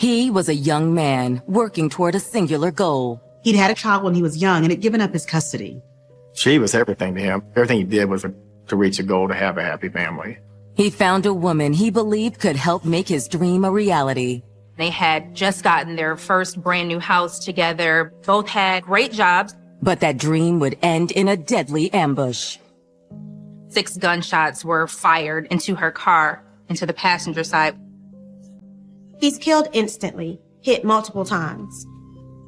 He was a young man working toward a singular goal. He'd had a child when he was young and had given up his custody. She was everything to him. Everything he did was to reach a goal to have a happy family. He found a woman he believed could help make his dream a reality. They had just gotten their first brand new house together. Both had great jobs. But that dream would end in a deadly ambush. 6 gunshots were fired into her car, into the passenger side. He's killed instantly, hit multiple times.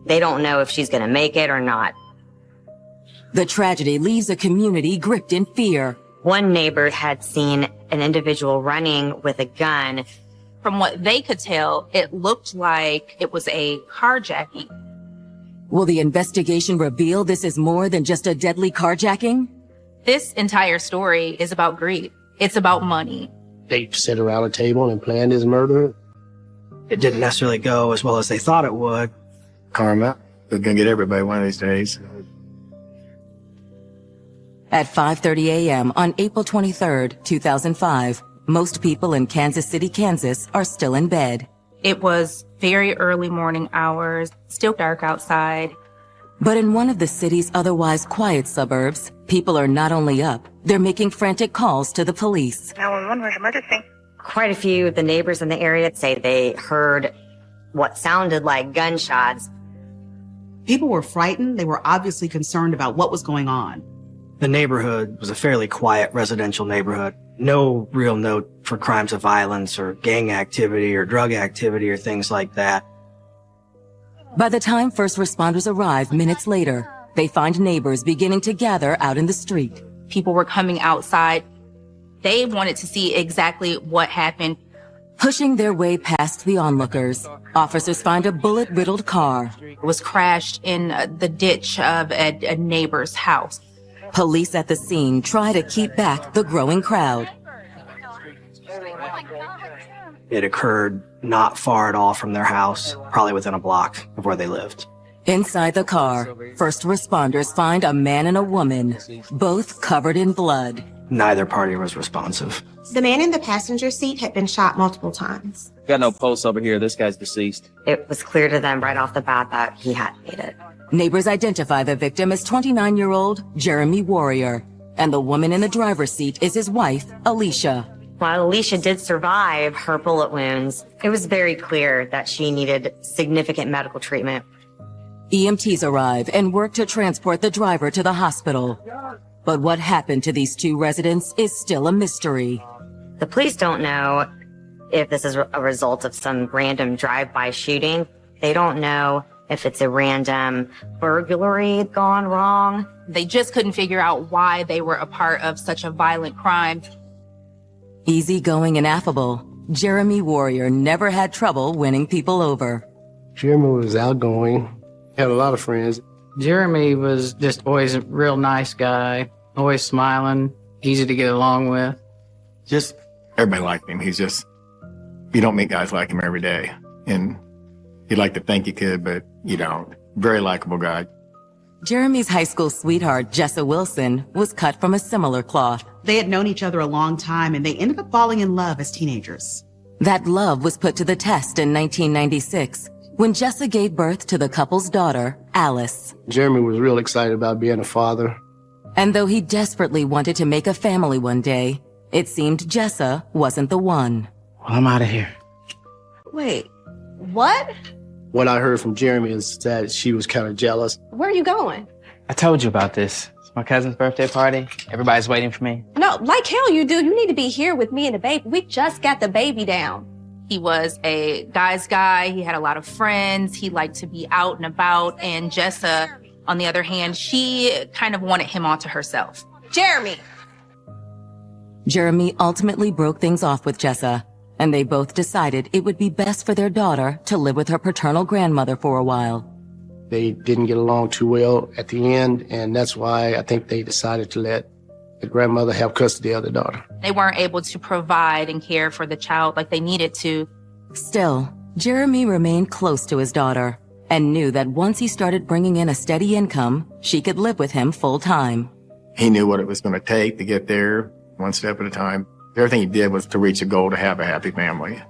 They don't know if she's gonna make it or not. The tragedy leaves a community gripped in fear. One neighbor had seen an individual running with a gun. From what they could tell, it looked like it was a carjacking. Will the investigation reveal this is more than just a deadly carjacking? This entire story is about greed. It's about money. They sat around a table and planned his murder. It didn't necessarily go as well as they thought it would. Karma. They're going to get everybody one of these days. At 5:30 a.m. on April 23rd, 2005, most people in Kansas City, Kansas are still in bed. It was very early morning hours, still dark outside. But in one of the city's otherwise quiet suburbs, people are not only up, they're making frantic calls to the police. 911, where's emergency? Quite a few of the neighbors in the area say they heard what sounded like gunshots. People were frightened. They were obviously concerned about what was going on. The neighborhood was a fairly quiet residential neighborhood. No real note for crimes of violence or gang activity or drug activity or things like that. By the time first responders arrive minutes later, they find neighbors beginning to gather out in the street. People were coming outside. They wanted to see exactly what happened. Pushing their way past the onlookers, officers find a bullet-riddled car. It was crashed in the ditch of a neighbor's house. Police at the scene try to keep back the growing crowd. It occurred not far at all from their house, probably within a block of where they lived. Inside the car, first responders find a man and a woman, both covered in blood. Neither party was responsive. The man in the passenger seat had been shot multiple times. Got no pulse over here. This guy's deceased. It was clear to them right off the bat that he hadn't made it. Neighbors identify the victim as 29-year-old Jeremy Warrior, and the woman in the driver's seat is his wife, Alicia. While Alicia did survive her bullet wounds, it was very clear that she needed significant medical treatment. EMTs arrive and work to transport the driver to the hospital. But what happened to these 2 residents is still a mystery. The police don't know if this is a result of some random drive-by shooting. They don't know if it's a random burglary gone wrong. They just couldn't figure out why they were a part of such a violent crime. Easygoing and affable, Jeremy Warrior never had trouble winning people over. Jeremy was outgoing, had a lot of friends. Jeremy was just always a real nice guy, always smiling, easy to get along with. Just everybody liked him. He's just, you don't meet guys like him every day. And you'd like to think you could, but you don't. Very likable guy. Jeremy's high school sweetheart, Jessa Wilson, was cut from a similar cloth. They had known each other a long time, and they ended up falling in love as teenagers. That love was put to the test in 1996, when Jessa gave birth to the couple's daughter, Alice. Jeremy was real excited about being a father. And though he desperately wanted to make a family one day, it seemed Jessa wasn't the one. Well, I'm out of here. Wait, what? What I heard from Jeremy is that she was kind of jealous. Where are you going? I told you about this. It's my cousin's birthday party. Everybody's waiting for me. No, like hell you do. You need to be here with me and the baby. We just got the baby down. He was a guy's guy. He had a lot of friends. He liked to be out and about. And Jessa, on the other hand, she kind of wanted him all to herself. Jeremy! Jeremy ultimately broke things off with Jessa, and they both decided it would be best for their daughter to live with her paternal grandmother for a while. They didn't get along too well at the end, and that's why I think they decided to let the grandmother have custody of the daughter. They weren't able to provide and care for the child like they needed to. Still, Jeremy remained close to his daughter and knew that once he started bringing in a steady income, she could live with him full time. He knew what it was going to take to get there, one step at a time. Everything he did was to reach a goal to have a happy family.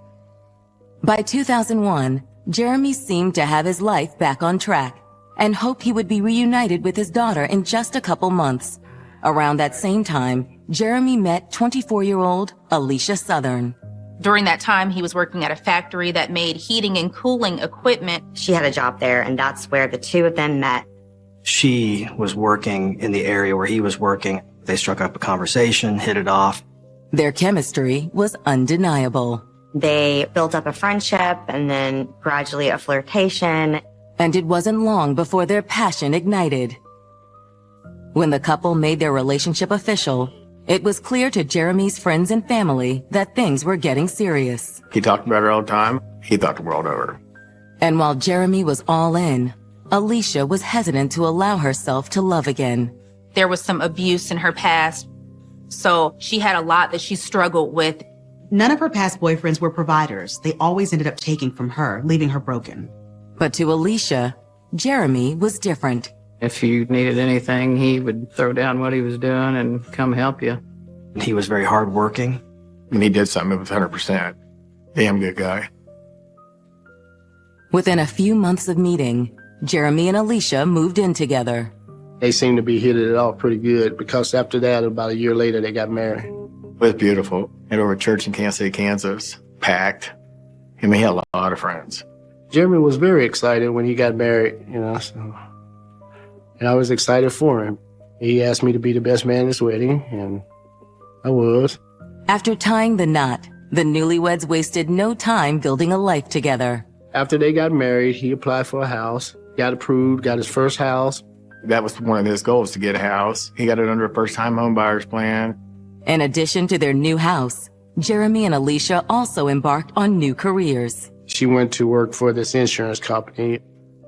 By 2001, Jeremy seemed to have his life back on track and hoped he would be reunited with his daughter in just a couple months. Around that same time, Jeremy met 24-year-old Alicia Southern. During that time, he was working at a factory that made heating and cooling equipment. She had a job there, and that's where the two of them met. She was working in the area where he was working. They struck up a conversation, hit it off. Their chemistry was undeniable. They built up a friendship and then gradually a flirtation. And it wasn't long before their passion ignited. When the couple made their relationship official, it was clear to Jeremy's friends and family that things were getting serious. He talked about her all the time. He thought the world of her. And while Jeremy was all in, Alicia was hesitant to allow herself to love again. There was some abuse in her past, so she had a lot that she struggled with. None of her past boyfriends were providers. They always ended up taking from her, leaving her broken. But to Alicia, Jeremy was different. If you needed anything, he would throw down what he was doing and come help you. He was very hardworking. When he did something, it was 100%. Damn good guy. Within a few months of meeting, Jeremy and Alicia moved in together. They seemed to be hitting it off pretty good because after that, about a year later, they got married. It was beautiful. Had over a church in Kansas City, Kansas, packed. I mean, he had a lot of friends. Jeremy was very excited when he got married, so. And I was excited for him. He asked me to be the best man at his wedding, and I was. After tying the knot, the newlyweds wasted no time building a life together. After they got married, he applied for a house, got approved, got his first house. That was one of his goals, to get a house. He got it under a first-time home buyer's plan. In addition to their new house, Jeremy and Alicia also embarked on new careers. She went to work for this insurance company.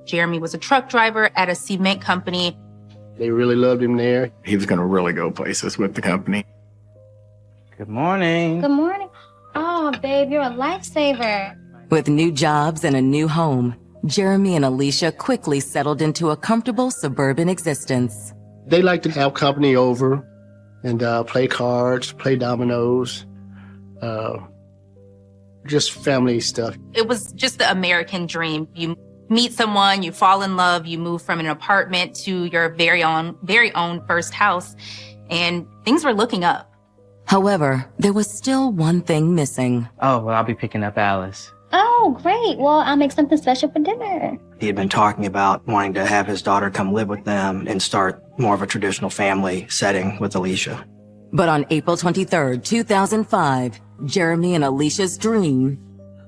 Jeremy was a truck driver at a cement company. They really loved him there. He was going to really go places with the company. Good morning. Good morning. Oh, babe, you're a lifesaver. With new jobs and a new home, Jeremy and Alicia quickly settled into a comfortable suburban existence. They liked to have company over and play cards, play dominoes, just family stuff. It was just the American dream. You meet someone, you fall in love, you move from an apartment to your very own first house, and things were looking up. However, there was still one thing missing. Oh, well, I'll be picking up Alice. Oh, great. Well, I'll make something special for dinner. He had been talking about wanting to have his daughter come live with them and start more of a traditional family setting with Alicia. But on April 23rd, 2005, Jeremy and Alicia's dream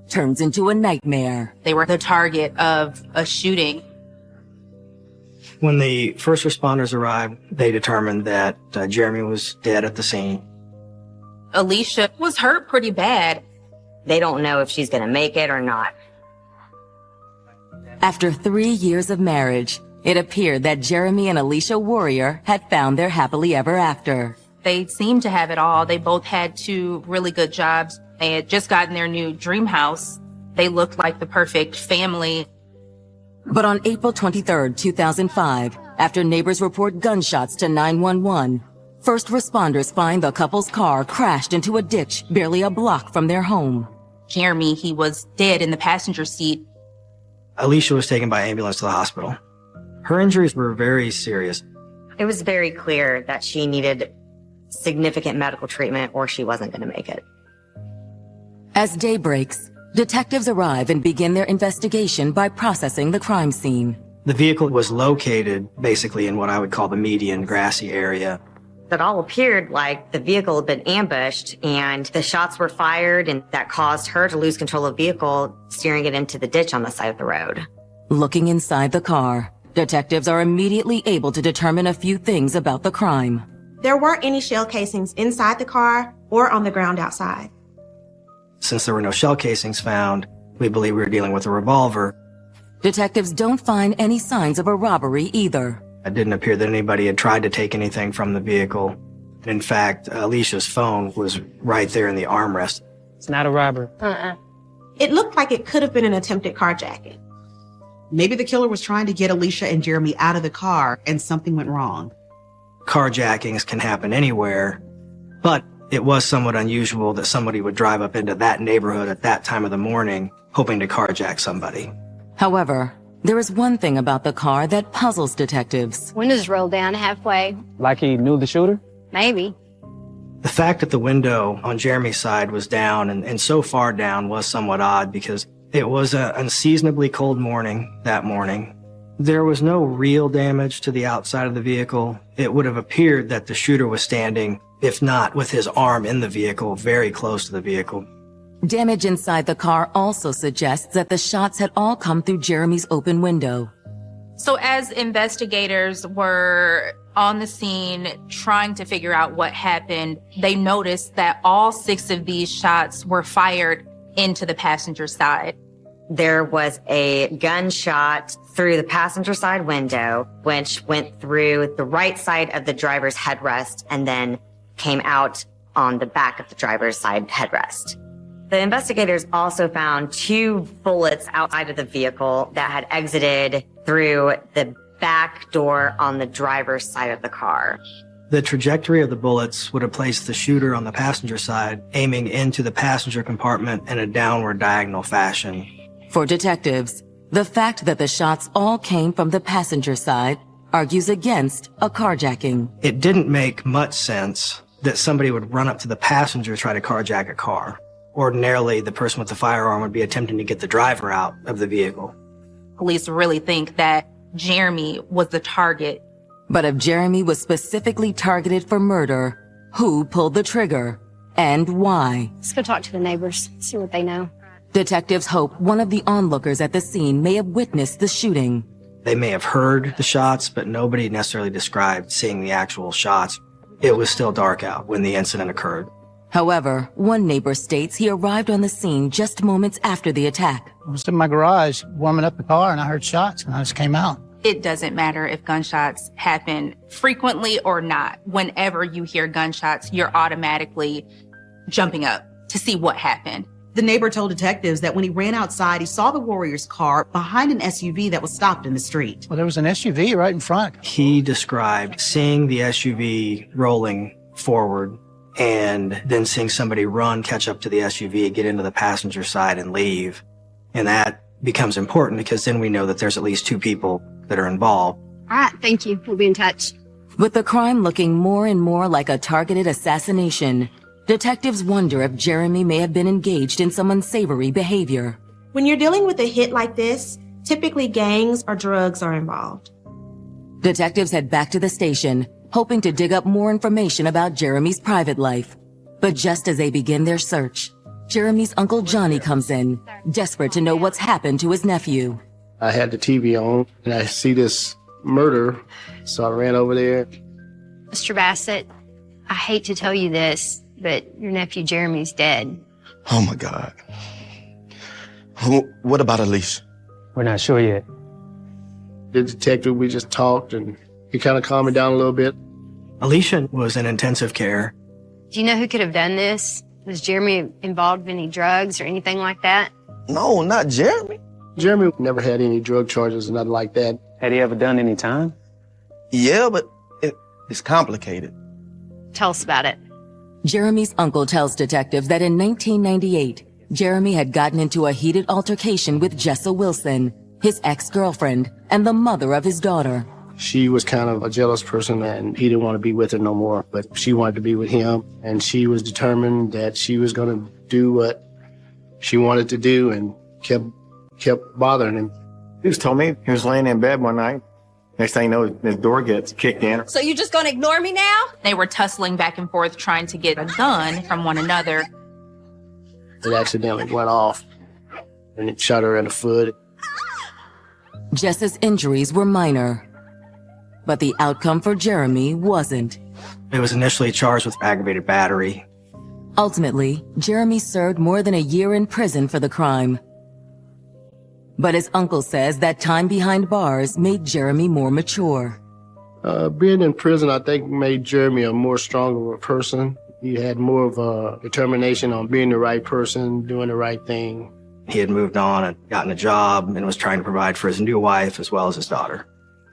turns into a nightmare. They were the target of a shooting. When the first responders arrived, they determined that Jeremy was dead at the scene. Alicia was hurt pretty bad. They don't know if she's going to make it or not. After 3 years of marriage, it appeared that Jeremy and Alicia Warrior had found their happily ever after. They seemed to have it all. They both had 2 really good jobs. They had just gotten their new dream house. They looked like the perfect family. But on April 23rd, 2005, after neighbors report gunshots to 911, first responders find the couple's car crashed into a ditch barely a block from their home. Jeremy, he was dead in the passenger seat. Alicia was taken by ambulance to the hospital. Her injuries were very serious. It was very clear that she needed significant medical treatment or she wasn't going to make it. As day breaks, detectives arrive and begin their investigation by processing the crime scene. The vehicle was located basically in what I would call the median grassy area. It all appeared like the vehicle had been ambushed and the shots were fired, and that caused her to lose control of the vehicle, steering it into the ditch on the side of the road. Looking inside the car, detectives are immediately able to determine a few things about the crime. There weren't any shell casings inside the car or on the ground outside. Since there were no shell casings found, we believe we were dealing with a revolver. Detectives don't find any signs of a robbery either. It didn't appear that anybody had tried to take anything from the vehicle. In fact, Alicia's phone was right there in the armrest. It's not a robbery. It looked like it could have been an attempted carjacking. Maybe the killer was trying to get Alicia and Jeremy out of the car and something went wrong. Carjackings can happen anywhere, but it was somewhat unusual that somebody would drive up into that neighborhood at that time of the morning, hoping to carjack somebody. However, there is one thing about the car that puzzles detectives. Windows rolled down halfway. Like he knew the shooter? Maybe. The fact that the window on Jeremy's side was down and so far down was somewhat odd because it was an unseasonably cold morning that morning. There was no real damage to the outside of the vehicle. It would have appeared that the shooter was standing, if not with his arm in the vehicle, very close to the vehicle. Damage inside the car also suggests that the shots had all come through Jeremy's open window. So as investigators were on the scene trying to figure out what happened, they noticed that all 6 of these shots were fired into the passenger side. There was a gunshot through the passenger side window, which went through the right side of the driver's headrest and then came out on the back of the driver's side headrest. The investigators also found 2 bullets outside of the vehicle that had exited through the back door on the driver's side of the car. The trajectory of the bullets would have placed the shooter on the passenger side, aiming into the passenger compartment in a downward diagonal fashion. For detectives, the fact that the shots all came from the passenger side argues against a carjacking. It didn't make much sense that somebody would run up to the passenger to try to carjack a car. Ordinarily, the person with the firearm would be attempting to get the driver out of the vehicle. Police really think that Jeremy was the target. But if Jeremy was specifically targeted for murder, who pulled the trigger and why? Let's go talk to the neighbors, see what they know. Detectives hope one of the onlookers at the scene may have witnessed the shooting. They may have heard the shots, but nobody necessarily described seeing the actual shots. It was still dark out when the incident occurred. However, one neighbor states he arrived on the scene just moments after the attack. I was in my garage warming up the car and I heard shots and I just came out. It doesn't matter if gunshots happen frequently or not. Whenever you hear gunshots, you're automatically jumping up to see what happened. The neighbor told detectives that when he ran outside, he saw the Warriors' car behind an SUV that was stopped in the street. Well, there was an SUV right in front. He described seeing the SUV rolling forward and then seeing somebody run, catch up to the SUV, get into the passenger side and leave. And that becomes important because then we know that there's at least 2 people that are involved. All right, thank you. We'll be in touch. With the crime looking more and more like a targeted assassination, detectives wonder if Jeremy may have been engaged in some unsavory behavior. When you're dealing with a hit like this, typically gangs or drugs are involved. Detectives head back to the station, hoping to dig up more information about Jeremy's private life. But just as they begin their search, Jeremy's Uncle Johnny comes in, desperate to know what's happened to his nephew. I had the TV on and I see this murder, so I ran over there. Mr. Bassett, I hate to tell you this, but your nephew Jeremy's dead. Oh my God. What about Alicia? We're not sure yet. The detective, we just talked and he kind of calmed me down a little bit. Alicia was in intensive care. Do you know who could have done this? Was Jeremy involved in any drugs or anything like that? No, not Jeremy. Jeremy never had any drug charges or nothing like that. Had he ever done any time? Yeah, but it's complicated. Tell us about it. Jeremy's uncle tells detectives that in 1998, Jeremy had gotten into a heated altercation with Jessa Wilson, his ex-girlfriend, and the mother of his daughter. She was kind of a jealous person and he didn't want to be with her no more, but she wanted to be with him and she was determined that she was going to do what she wanted to do and kept bothering him. He just told me he was laying in bed one night. Next thing you know, his door gets kicked in. So you just gonna ignore me now? They were tussling back and forth trying to get a gun from one another. It accidentally went off and it shot her in the foot. Jessa's injuries were minor, but the outcome for Jeremy wasn't. It was initially charged with aggravated battery. Ultimately, Jeremy served more than a year in prison for the crime. But his uncle says that time behind bars made Jeremy more mature. Being in prison, I think, made Jeremy a more stronger person. He had more of a determination on being the right person, doing the right thing. He had moved on and gotten a job and was trying to provide for his new wife as well as his daughter.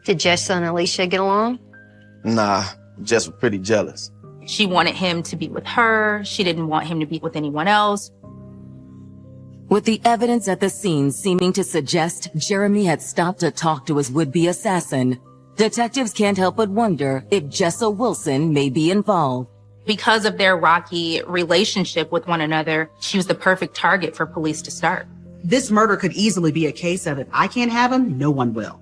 Did Jessa and Alicia get along? Nah, Jess was pretty jealous. She wanted him to be with her. She didn't want him to be with anyone else. With the evidence at the scene seeming to suggest Jeremy had stopped to talk to his would-be assassin, detectives can't help but wonder if Jessa Wilson may be involved. Because of their rocky relationship with one another, she was the perfect target for police to start. This murder could easily be a case of if I can't have him, no one will.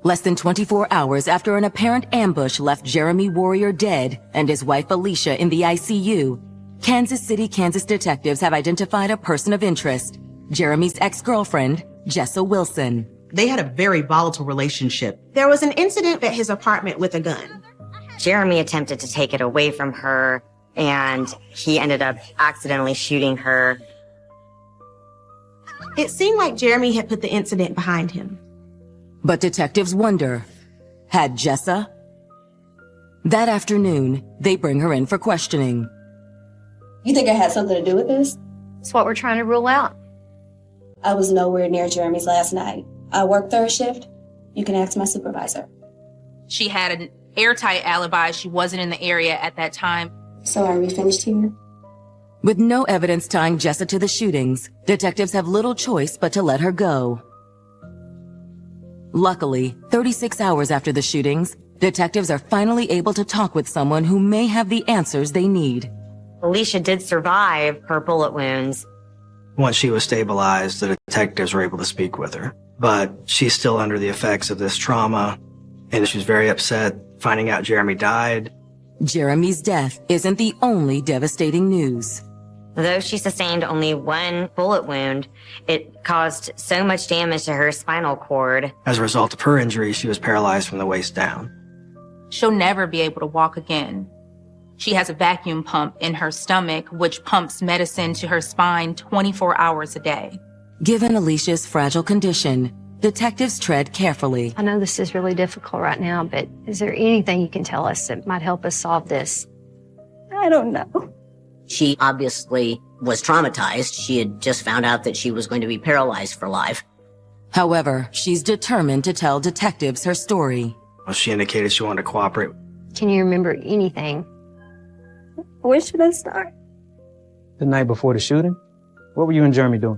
Less than 24 hours after an apparent ambush left Jeremy Warrior dead and his wife Alicia in the ICU, Kansas City, Kansas detectives have identified a person of interest, Jeremy's ex-girlfriend, Jessa Wilson. They had a very volatile relationship. There was an incident at his apartment with a gun. Jeremy attempted to take it away from her, and he ended up accidentally shooting her. It seemed like Jeremy had put the incident behind him. But detectives wonder, had Jessa? That afternoon, they bring her in for questioning. You think I had something to do with this? It's what we're trying to rule out. I was nowhere near Jeremy's last night. I worked third shift. You can ask my supervisor. She had an airtight alibi. She wasn't in the area at that time. So are we finished here? With no evidence tying Jessa to the shootings, detectives have little choice but to let her go. Luckily, 36 hours after the shootings, detectives are finally able to talk with someone who may have the answers they need. Alicia did survive her bullet wounds. Once she was stabilized, the detectives were able to speak with her. But she's still under the effects of this trauma, and she was very upset finding out Jeremy died. Jeremy's death isn't the only devastating news. Though she sustained only one bullet wound, it caused so much damage to her spinal cord. As a result of her injury, she was paralyzed from the waist down. She'll never be able to walk again. She has a vacuum pump in her stomach, which pumps medicine to her spine 24 hours a day. Given Alicia's fragile condition, detectives tread carefully. I know this is really difficult right now, but is there anything you can tell us that might help us solve this? I don't know. She obviously was traumatized. She had just found out that she was going to be paralyzed for life. However, she's determined to tell detectives her story. She indicated she wanted to cooperate. Can you remember anything? Where should I start? The night before the shooting? What were you and Jeremy doing?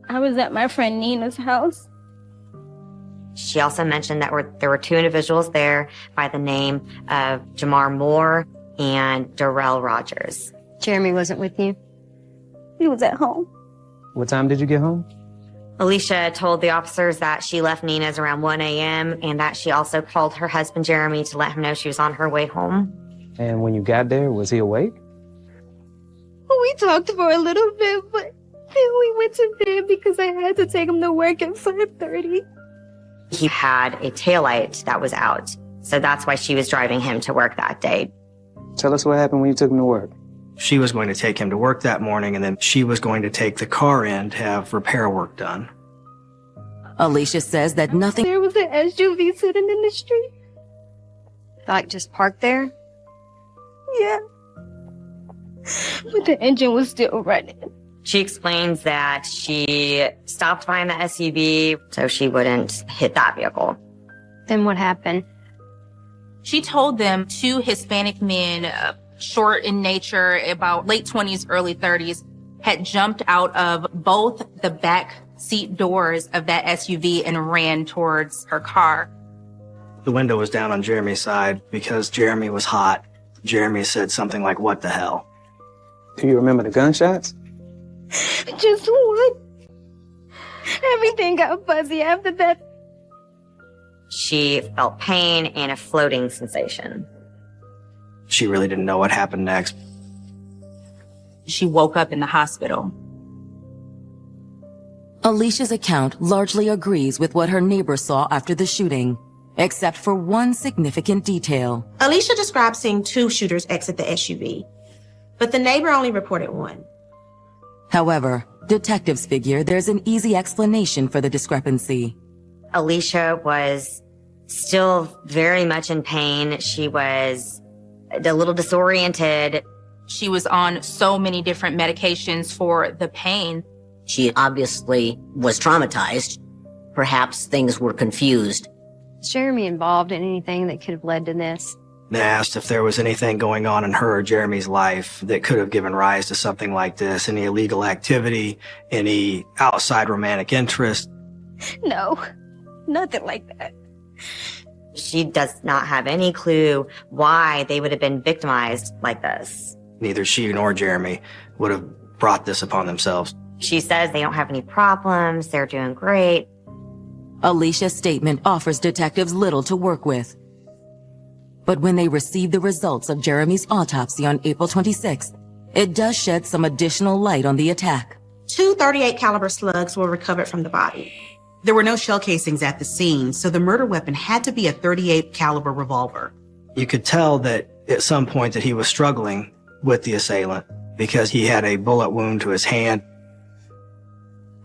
I was at my friend Nina's house. She also mentioned that there were two individuals there by the name of Jamar Moore and Darrell Rogers. Jeremy wasn't with you? He was at home. What time did you get home? Alicia told the officers that she left Nina's around 1 a.m. and that she also called her husband Jeremy to let him know she was on her way home. And when you got there, was he awake? We talked for a little bit, but then we went to bed because I had to take him to work at 5:30. He had a taillight that was out, so that's why she was driving him to work that day. Tell us what happened when you took him to work. She was going to take him to work that morning, and then she was going to take the car in to have repair work done. Alicia says that nothing... There was an SUV sitting in the street. Like just parked there? Yeah. But the engine was still running. She explains that she stopped behind the SUV so she wouldn't hit that vehicle. Then what happened? She told them two Hispanic men, short in nature, about late 20s, early 30s, had jumped out of both the back seat doors of that SUV and ran towards her car. The window was down on Jeremy's side because Jeremy was hot. Jeremy said something like, "What the hell?" Do you remember the gunshots? Just one. Everything got fuzzy after that. She felt pain and a floating sensation. She really didn't know what happened next. She woke up in the hospital. Alicia's account largely agrees with what her neighbor saw after the shooting, except for one significant detail. Alicia described seeing two shooters exit the SUV, but the neighbor only reported one. However, detectives figure there's an easy explanation for the discrepancy. Alicia was still very much in pain. She was a little disoriented. She was on so many different medications for the pain. She obviously was traumatized. Perhaps things were confused. Is Jeremy involved in anything that could have led to this? They asked if there was anything going on in her or Jeremy's life that could have given rise to something like this, any illegal activity, any outside romantic interest. No, nothing like that. She does not have any clue why they would have been victimized like this. Neither she nor Jeremy would have brought this upon themselves. She says they don't have any problems, they're doing great. Alicia's statement offers detectives little to work with. But when they receive the results of Jeremy's autopsy on April 26th, it does shed some additional light on the attack. 2 .38 caliber slugs were recovered from the body. There were no shell casings at the scene, so the murder weapon had to be a .38 caliber revolver. You could tell that at some point that he was struggling with the assailant because he had a bullet wound to his hand.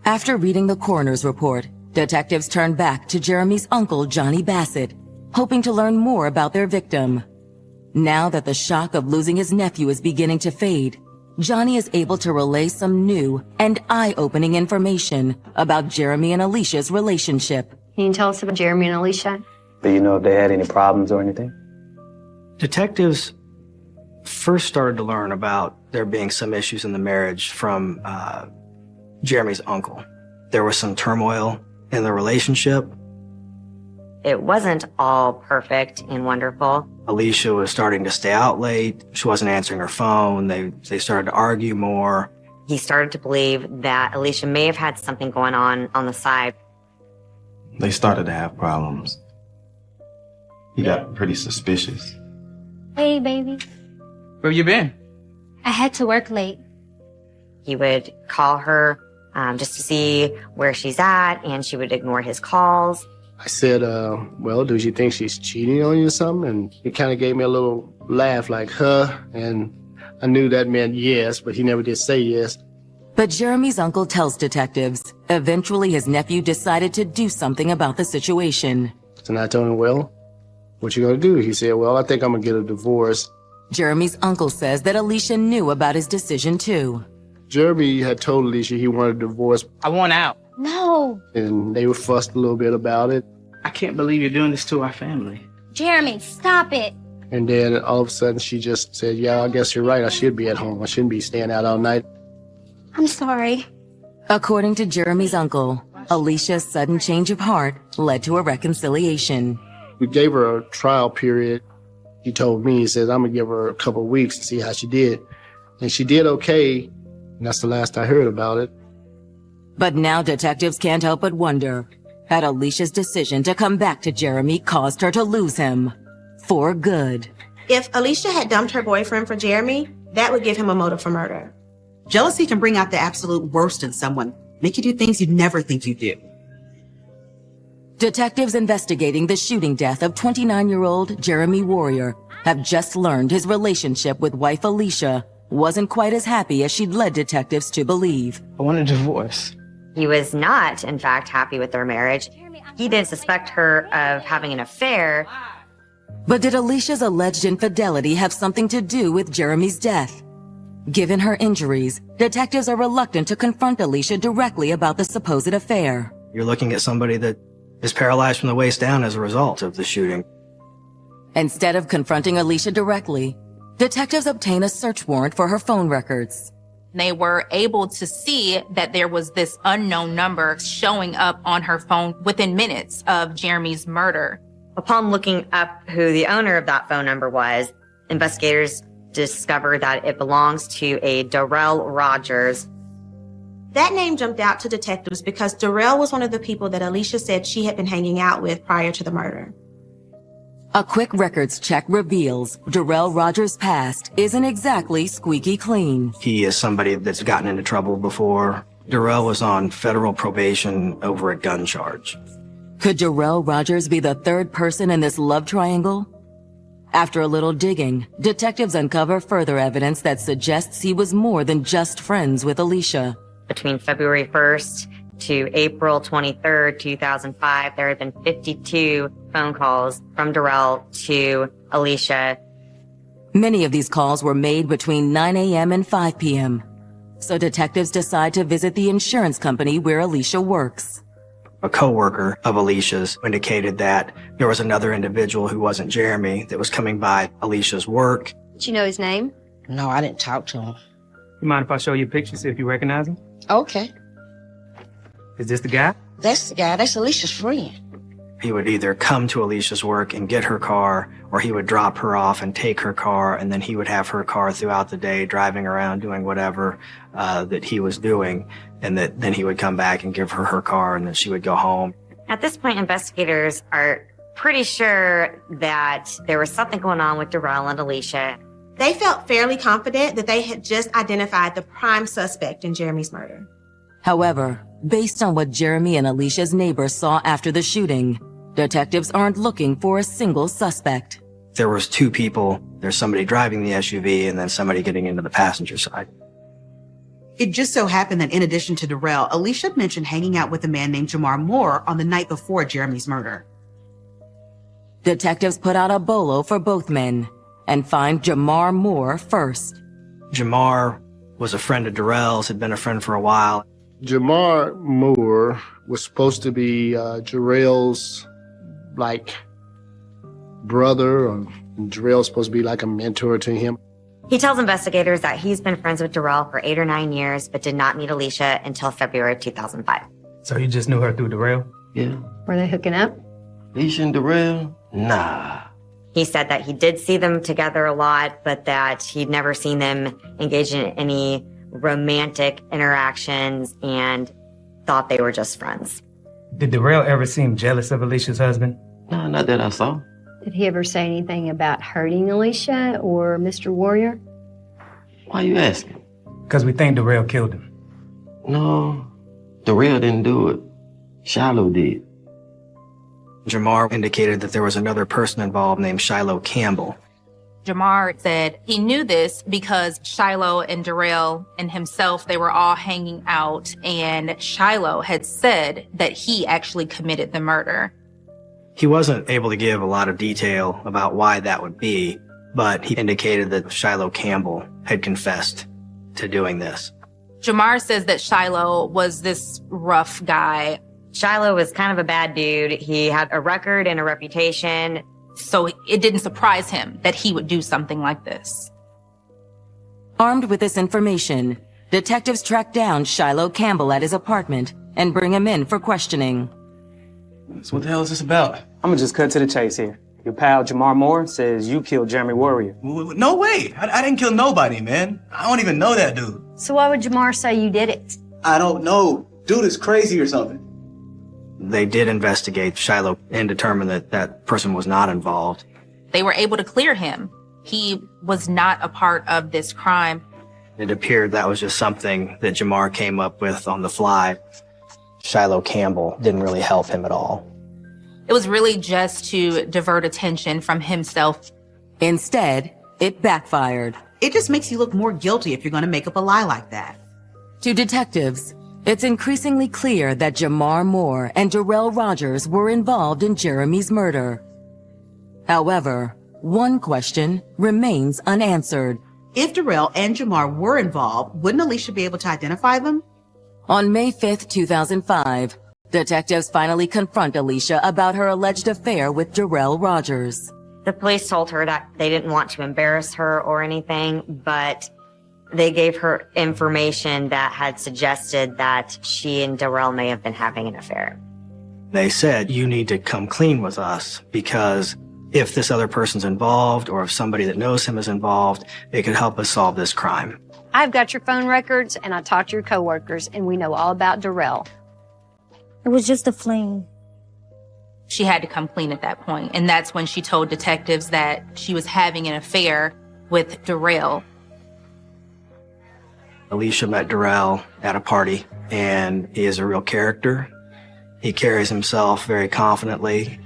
After reading the coroner's report, detectives turned back to Jeremy's uncle, Johnny Bassett, hoping to learn more about their victim. Now that the shock of losing his nephew is beginning to fade, Johnny is able to relay some new and eye-opening information about Jeremy and Alicia's relationship. Can you tell us about Jeremy and Alicia? Do you know if they had any problems or anything? Detectives first started to learn about there being some issues in the marriage from Jeremy's uncle. There was some turmoil in the relationship. It wasn't all perfect and wonderful. Alicia was starting to stay out late. She wasn't answering her phone. They started to argue more. He started to believe that Alicia may have had something going on the side. They started to have problems. He got pretty suspicious. Hey, baby. Where you been? I had to work late. He would call her just to see where she's at, and she would ignore his calls. I said, well, do you think she's cheating on you or something? And he kind of gave me a little laugh like, huh? And I knew that meant yes, but he never did say yes. But Jeremy's uncle tells detectives, eventually his nephew decided to do something about the situation. And I told him, well, what you gonna do? He said, well, I think I'm gonna get a divorce. Jeremy's uncle says that Alicia knew about his decision too. Jeremy had told Alicia he wanted a divorce. I want out. No. And they were fussed a little bit about it. I can't believe you're doing this to our family. Jeremy, stop it. And then all of a sudden she just said, yeah, I guess you're right. I should be at home. I shouldn't be staying out all night. I'm sorry. According to Jeremy's uncle, Alicia's sudden change of heart led to a reconciliation. We gave her a trial period. He told me, he says, I'm gonna give her a couple of weeks to see how she did. And she did okay. And that's the last I heard about it. But now detectives can't help but wonder, had Alicia's decision to come back to Jeremy caused her to lose him for good? If Alicia had dumped her boyfriend for Jeremy, that would give him a motive for murder. Jealousy can bring out the absolute worst in someone, make you do things you'd never think you'd do. Detectives investigating the shooting death of 29-year-old Jeremy Warrior have just learned his relationship with wife Alicia wasn't quite as happy as she'd led detectives to believe. I want a divorce. He was not, in fact, happy with their marriage. He didn't suspect her of having an affair. But did Alicia's alleged infidelity have something to do with Jeremy's death? Given her injuries, detectives are reluctant to confront Alicia directly about the supposed affair. You're looking at somebody that is paralyzed from the waist down as a result of the shooting. Instead of confronting Alicia directly, detectives obtain a search warrant for her phone records. They were able to see that there was this unknown number showing up on her phone within minutes of Jeremy's murder. Upon looking up who the owner of that phone number was, investigators discovered that it belongs to a Darrell Rogers. That name jumped out to detectives because Darrell was one of the people that Alicia said she had been hanging out with prior to the murder. A quick records check reveals Darrell Rogers' past isn't exactly squeaky clean. He is somebody that's gotten into trouble before. Darrell was on federal probation over a gun charge. Could Darrell Rogers be the third person in this love triangle? After a little digging, detectives uncover further evidence that suggests he was more than just friends with Alicia. Between February 1st to April 23rd, 2005, there had been 52 phone calls from Darrell to Alicia. Many of these calls were made between 9 a.m. and 5 p.m. So detectives decide to visit the insurance company where Alicia works. A coworker of Alicia's indicated that there was another individual who wasn't Jeremy that was coming by Alicia's work. Did you know his name? No, I didn't talk to him. You mind if I show you a picture, see if you recognize him? Okay. Is this the guy? That's the guy. That's Alicia's friend. He would either come to Alicia's work and get her car, or he would drop her off and take her car, and then he would have her car throughout the day, driving around, doing whatever that he was doing, and then he would come back and give her her car, and then she would go home. At this point, investigators are pretty sure that there was something going on with Darrell and Alicia. They felt fairly confident that they had just identified the prime suspect in Jeremy's murder. However, based on what Jeremy and Alicia's neighbors saw after the shooting, detectives aren't looking for a single suspect. There was two people. There's somebody driving the SUV and then somebody getting into the passenger side. It just so happened that in addition to Darrell, Alicia mentioned hanging out with a man named Jamar Moore on the night before Jeremy's murder. Detectives put out a bolo for both men and find Jamar Moore first. Jamar was a friend of Darrell's, had been a friend for a while. Jamar Moore was supposed to be Jarrell's, brother, or Jarrell's supposed to be like a mentor to him. He tells investigators that he's been friends with Darrell for 8 or 9 years, but did not meet Alicia until February of 2005. So you just knew her through Darrell? Yeah. Were they hooking up? Alicia and Darrell? Nah. He said that he did see them together a lot, but that he'd never seen them engage in any romantic interactions and thought they were just friends. Did Darrell ever seem jealous of Alicia's husband? No, not that I saw. Did he ever say anything about hurting Alicia or Mr. Warrior? Why you asking? Because we think Darrell killed him. No, Darrell didn't do it. Shiloh did. Jamar indicated that there was another person involved named Shiloh Campbell. Jamar said he knew this because Shiloh and Darrell and himself, they were all hanging out, and Shiloh had said that he actually committed the murder. He wasn't able to give a lot of detail about why that would be, but he indicated that Shiloh Campbell had confessed to doing this. Jamar says that Shiloh was this rough guy. Shiloh was kind of a bad dude. He had a record and a reputation. So it didn't surprise him that he would do something like this. Armed with this information, detectives track down Shiloh Campbell at his apartment and bring him in for questioning. So what the hell is this about? I'm gonna just cut to the chase here. Your pal Jamar Moore says you killed Jeremy Warrior. No way. I didn't kill nobody, man. I don't even know that dude. So why would Jamar say you did it? I don't know. Dude is crazy or something. They did investigate Shiloh and determined that that person was not involved. They were able to clear him. He was not a part of this crime. It appeared that was just something that Jamar came up with on the fly. Shiloh Campbell didn't really help him at all. It was really just to divert attention from himself. Instead, it backfired. It just makes you look more guilty if you're going to make up a lie like that. To detectives, it's increasingly clear that Jamar Moore and Darrell Rogers were involved in Jeremy's murder. However, one question remains unanswered. If Darrell and Jamar were involved, wouldn't Alicia be able to identify them? On May 5th, 2005, detectives finally confront Alicia about her alleged affair with Darrell Rogers. The police told her that they didn't want to embarrass her or anything, but they gave her information that had suggested that she and Darrell may have been having an affair. They said, you need to come clean with us because if this other person's involved or if somebody that knows him is involved, it could help us solve this crime. I've got your phone records and I talked to your coworkers and we know all about Darrell. It was just a fling. She had to come clean at that point, and that's when she told detectives that she was having an affair with Darrell. Alicia met Darrell at a party, and he is a real character. He carries himself very confidently.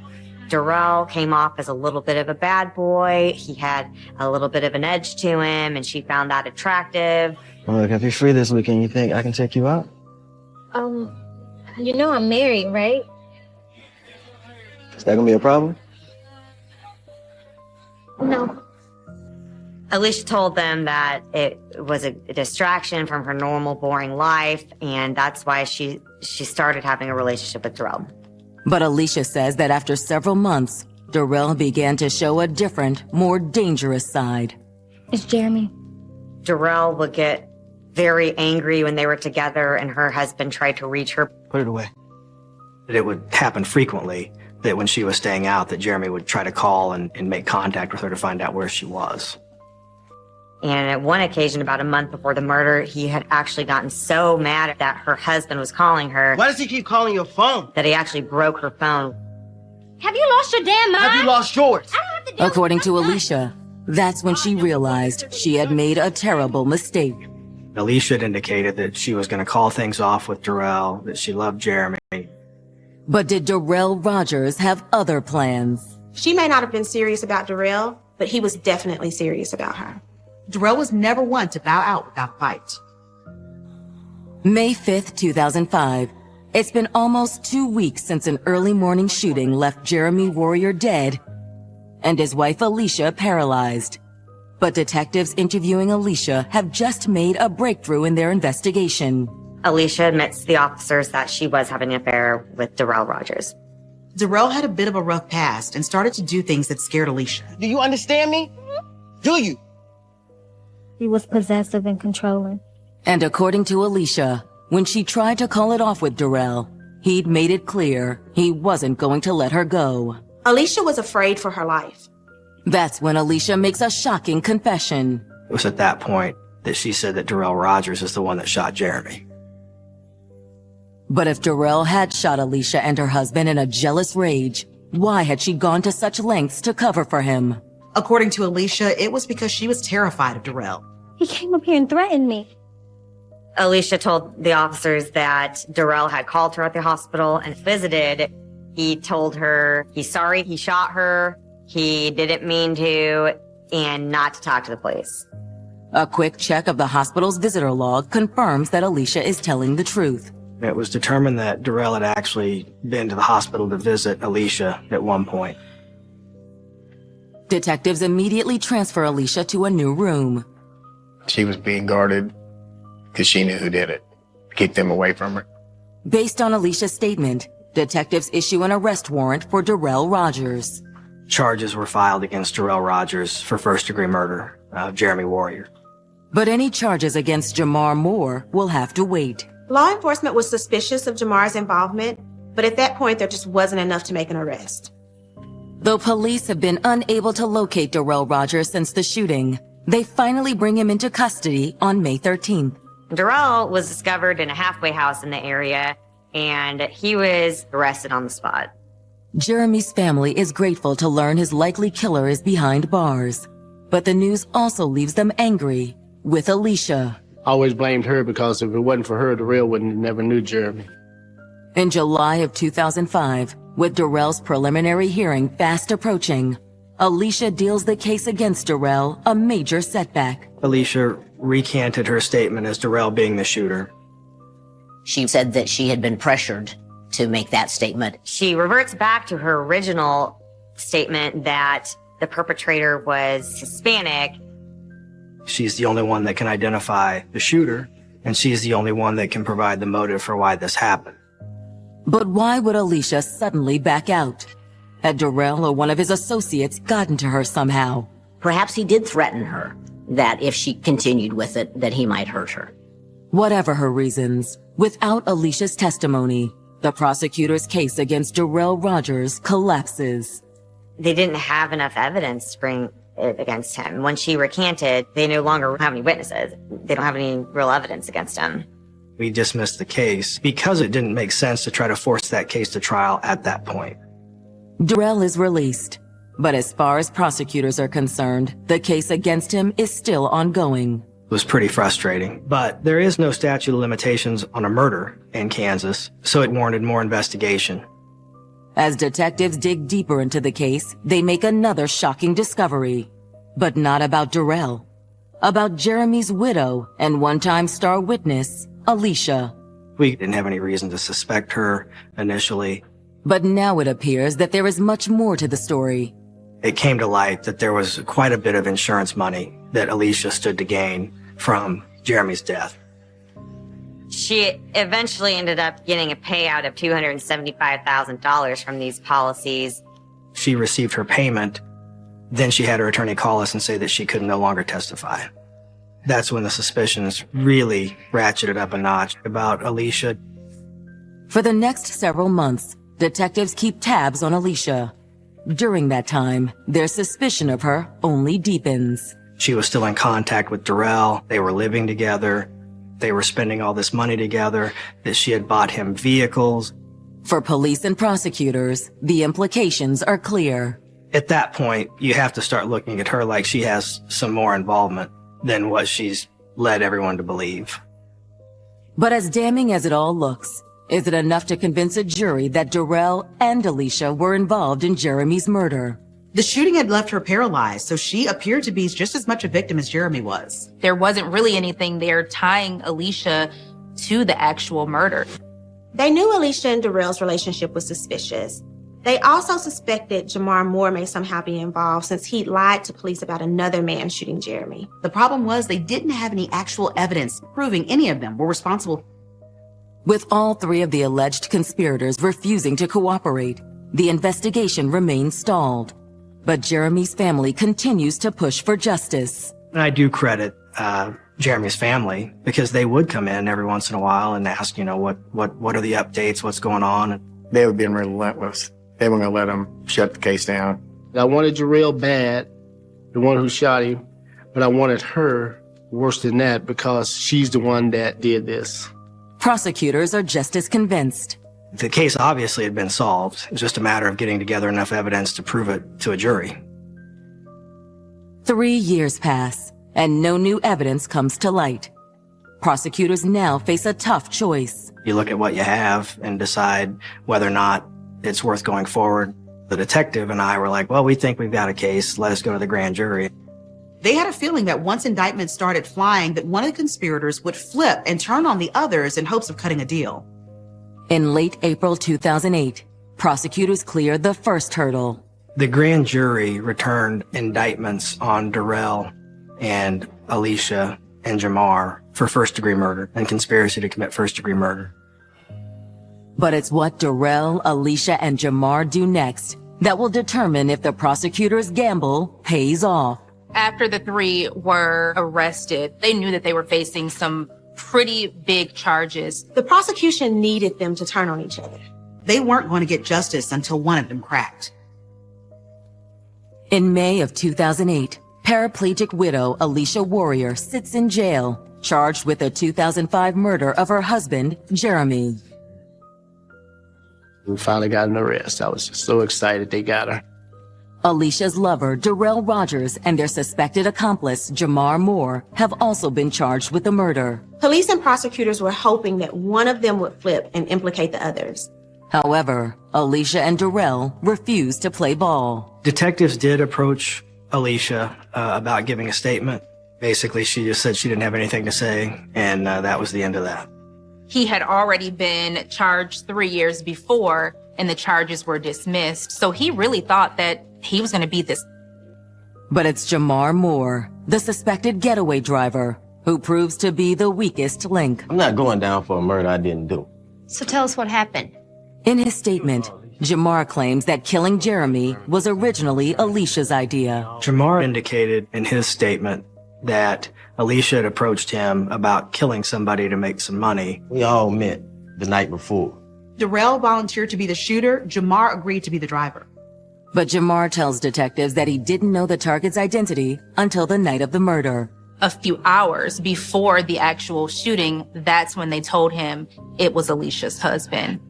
Darrell came off as a little bit of a bad boy. He had a little bit of an edge to him, and she found that attractive. Look, if you're free this weekend, you think I can take you out? You know I'm married, right? Is that gonna be a problem? No. Alicia told them that it was a distraction from her normal, boring life, and that's why she started having a relationship with Darrell. But Alicia says that after several months, Darrell began to show a different, more dangerous side. It's Jeremy. Darrell would get very angry when they were together and her husband tried to reach her. Put it away. It would happen frequently that when she was staying out, that Jeremy would try to call and make contact with her to find out where she was. And at one occasion, about a month before the murder, he had actually gotten so mad that her husband was calling her. Why does he keep calling your phone? That he actually broke her phone. Have you lost your damn mind? Have you lost yours? According to Alicia, that's when she realized she had made a terrible mistake. Alicia had indicated that she was going to call things off with Darrell, that she loved Jeremy. But did Darrell Rogers have other plans? She may not have been serious about Darrell, but he was definitely serious about her. Darrell was never one to bow out without a fight. May 5th, 2005. It's been almost 2 weeks since an early morning shooting left Jeremy Warrior dead and his wife Alicia paralyzed. But detectives interviewing Alicia have just made a breakthrough in their investigation. Alicia admits to the officers that she was having an affair with Darrell Rogers. Darrell had a bit of a rough past and started to do things that scared Alicia. Do you understand me? Do you? He was possessive and controlling. And according to Alicia, when she tried to call it off with Darrell, he'd made it clear he wasn't going to let her go. Alicia was afraid for her life. That's when Alicia makes a shocking confession. It was at that point that she said that Darrell Rogers is the one that shot Jeremy. But if Darrell had shot Alicia and her husband in a jealous rage, why had she gone to such lengths to cover for him? According to Alicia, it was because she was terrified of Darrell. He came up here and threatened me. Alicia told the officers that Darrell had called her at the hospital and visited. He told her he's sorry he shot her, he didn't mean to, and not to talk to the police. A quick check of the hospital's visitor log confirms that Alicia is telling the truth. It was determined that Darrell had actually been to the hospital to visit Alicia at one point. Detectives immediately transfer Alicia to a new room. She was being guarded because she knew who did it. Keep them away from her. Based on Alicia's statement, detectives issue an arrest warrant for Darrell Rogers. Charges were filed against Darrell Rogers for first-degree murder of Jeremy Warrior. But any charges against Jamar Moore will have to wait. Law enforcement was suspicious of Jamar's involvement, but at that point, there just wasn't enough to make an arrest. Though police have been unable to locate Darrell Rogers since the shooting, they finally bring him into custody on May 13th. Darrell was discovered in a halfway house in the area, and he was arrested on the spot. Jeremy's family is grateful to learn his likely killer is behind bars. But the news also leaves them angry with Alicia. I always blamed her because if it wasn't for her, Darrell wouldn't have never knew Jeremy. In July of 2005, with Darrell's preliminary hearing fast approaching, Alicia deals the case against Darrell a major setback. Alicia recanted her statement as Darrell being the shooter. She said that she had been pressured to make that statement. She reverts back to her original statement that the perpetrator was Hispanic. She's the only one that can identify the shooter, and she's the only one that can provide the motive for why this happened. But why would Alicia suddenly back out? Had Darrell or one of his associates gotten to her somehow? Perhaps he did threaten her, that if she continued with it, that he might hurt her. Whatever her reasons, without Alicia's testimony, the prosecutor's case against Darrell Rogers collapses. They didn't have enough evidence to bring it against him. When she recanted, they no longer have any witnesses. They don't have any real evidence against him. We dismissed the case because it didn't make sense to try to force that case to trial at that point. Darrell is released, but as far as prosecutors are concerned, the case against him is still ongoing. It was pretty frustrating, but there is no statute of limitations on a murder in Kansas, so it warranted more investigation. As detectives dig deeper into the case, they make another shocking discovery. But not about Darrell. About Jeremy's widow and one-time star witness, Alicia. We didn't have any reason to suspect her initially. But now it appears that there is much more to the story. It came to light that there was quite a bit of insurance money that Alicia stood to gain from Jeremy's death. She eventually ended up getting a payout of $275,000 from these policies. She received her payment, then she had her attorney call us and say that she could no longer testify. That's when the suspicions really ratcheted up a notch about Alicia. For the next several months, detectives keep tabs on Alicia. During that time, their suspicion of her only deepens. She was still in contact with Darrell. They were living together. They were spending all this money together, that she had bought him vehicles. For police and prosecutors, the implications are clear. At that point, you have to start looking at her like she has some more involvement than what she's led everyone to believe. But as damning as it all looks, is it enough to convince a jury that Darrell and Alicia were involved in Jeremy's murder? The shooting had left her paralyzed, so she appeared to be just as much a victim as Jeremy was. There wasn't really anything there tying Alicia to the actual murder. They knew Alicia and Darrell's relationship was suspicious. They also suspected Jamar Moore may somehow be involved since he'd lied to police about another man shooting Jeremy. The problem was they didn't have any actual evidence proving any of them were responsible. With all three of the alleged conspirators refusing to cooperate, the investigation remains stalled. But Jeremy's family continues to push for justice. And I do credit Jeremy's family, because they would come in every once in a while and ask, what are the updates, what's going on? They were being relentless. They weren't going to let them shut the case down. I wanted Jarrell bad, the one who shot him, but I wanted her worse than that because she's the one that did this. Prosecutors are just as convinced. The case obviously had been solved. It was just a matter of getting together enough evidence to prove it to a jury. 3 years pass, and no new evidence comes to light. Prosecutors now face a tough choice. You look at what you have and decide whether or not it's worth going forward. The detective and I were like, well, we think we've got a case. Let us go to the grand jury. They had a feeling that once indictments started flying, that one of the conspirators would flip and turn on the others in hopes of cutting a deal. In late April 2008, prosecutors cleared the first hurdle. The grand jury returned indictments on Darrell and Alicia and Jamar for first-degree murder and conspiracy to commit first-degree murder. But it's what Darrell, Alicia, and Jamar do next that will determine if the prosecutor's gamble pays off. After the three were arrested, they knew that they were facing some pretty big charges. The prosecution needed them to turn on each other. They weren't going to get justice until one of them cracked. In May of 2008, paraplegic widow Alicia Warrior sits in jail, charged with the 2005 murder of her husband, Jeremy. We finally got an arrest. I was just so excited they got her. Alicia's lover, Darrell Rogers, and their suspected accomplice, Jamar Moore, have also been charged with the murder. Police and prosecutors were hoping that one of them would flip and implicate the others. However, Alicia and Darrell refused to play ball. Detectives did approach Alicia about giving a statement. Basically, she just said she didn't have anything to say, and that was the end of that. He had already been charged 3 years before, and the charges were dismissed. So he really thought that he was going to beat this. But it's Jamar Moore, the suspected getaway driver, who proves to be the weakest link. I'm not going down for a murder I didn't do. So tell us what happened. In his statement, Jamar claims that killing Jeremy was originally Alicia's idea. Jamar indicated in his statement that Alicia had approached him about killing somebody to make some money. We all met the night before. Darrell volunteered to be the shooter. Jamar agreed to be the driver. But Jamar tells detectives that he didn't know the target's identity until the night of the murder. A few hours before the actual shooting, that's when they told him it was Alicia's husband.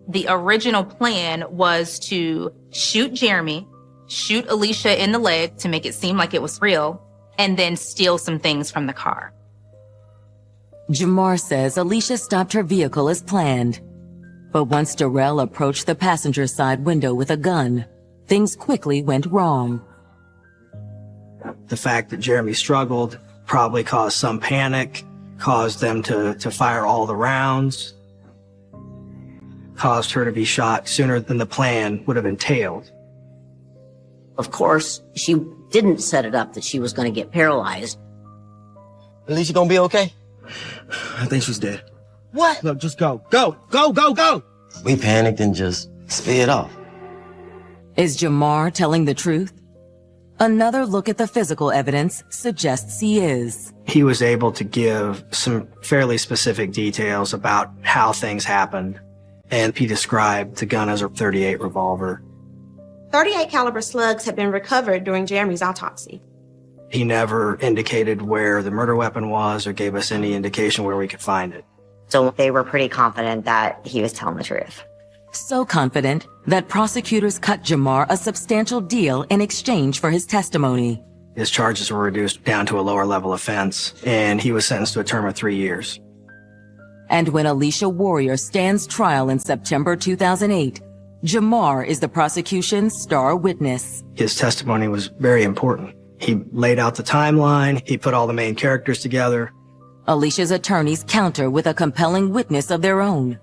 The original plan was to shoot Jeremy, shoot Alicia in the leg to make it seem like it was real, and then steal some things from the car. Jamar says Alicia stopped her vehicle as planned. But once Darrell approached the passenger side window with a gun, things quickly went wrong. The fact that Jeremy struggled probably caused some panic, caused them to fire all the rounds, caused her to be shot sooner than the plan would have entailed. Of course, she didn't set it up that she was going to get paralyzed. Alicia gonna be okay? I think she's dead. What? Look, just go. Go, go, go, go! We panicked and just sped off. Is Jamar telling the truth? Another look at the physical evidence suggests he is. He was able to give some fairly specific details about how things happened, and he described the gun as a .38 revolver. 38 caliber slugs had been recovered during Jeremy's autopsy. He never indicated where the murder weapon was or gave us any indication where we could find it. So they were pretty confident that he was telling the truth. So confident that prosecutors cut Jamar a substantial deal in exchange for his testimony. His charges were reduced down to a lower level offense, and he was sentenced to a term of 3 years. And when Alicia Warrior stands trial in September 2008, Jamar is the prosecution's star witness. His testimony was very important. He laid out the timeline, he put all the main characters together. Alicia's attorneys counter with a compelling witness of their own,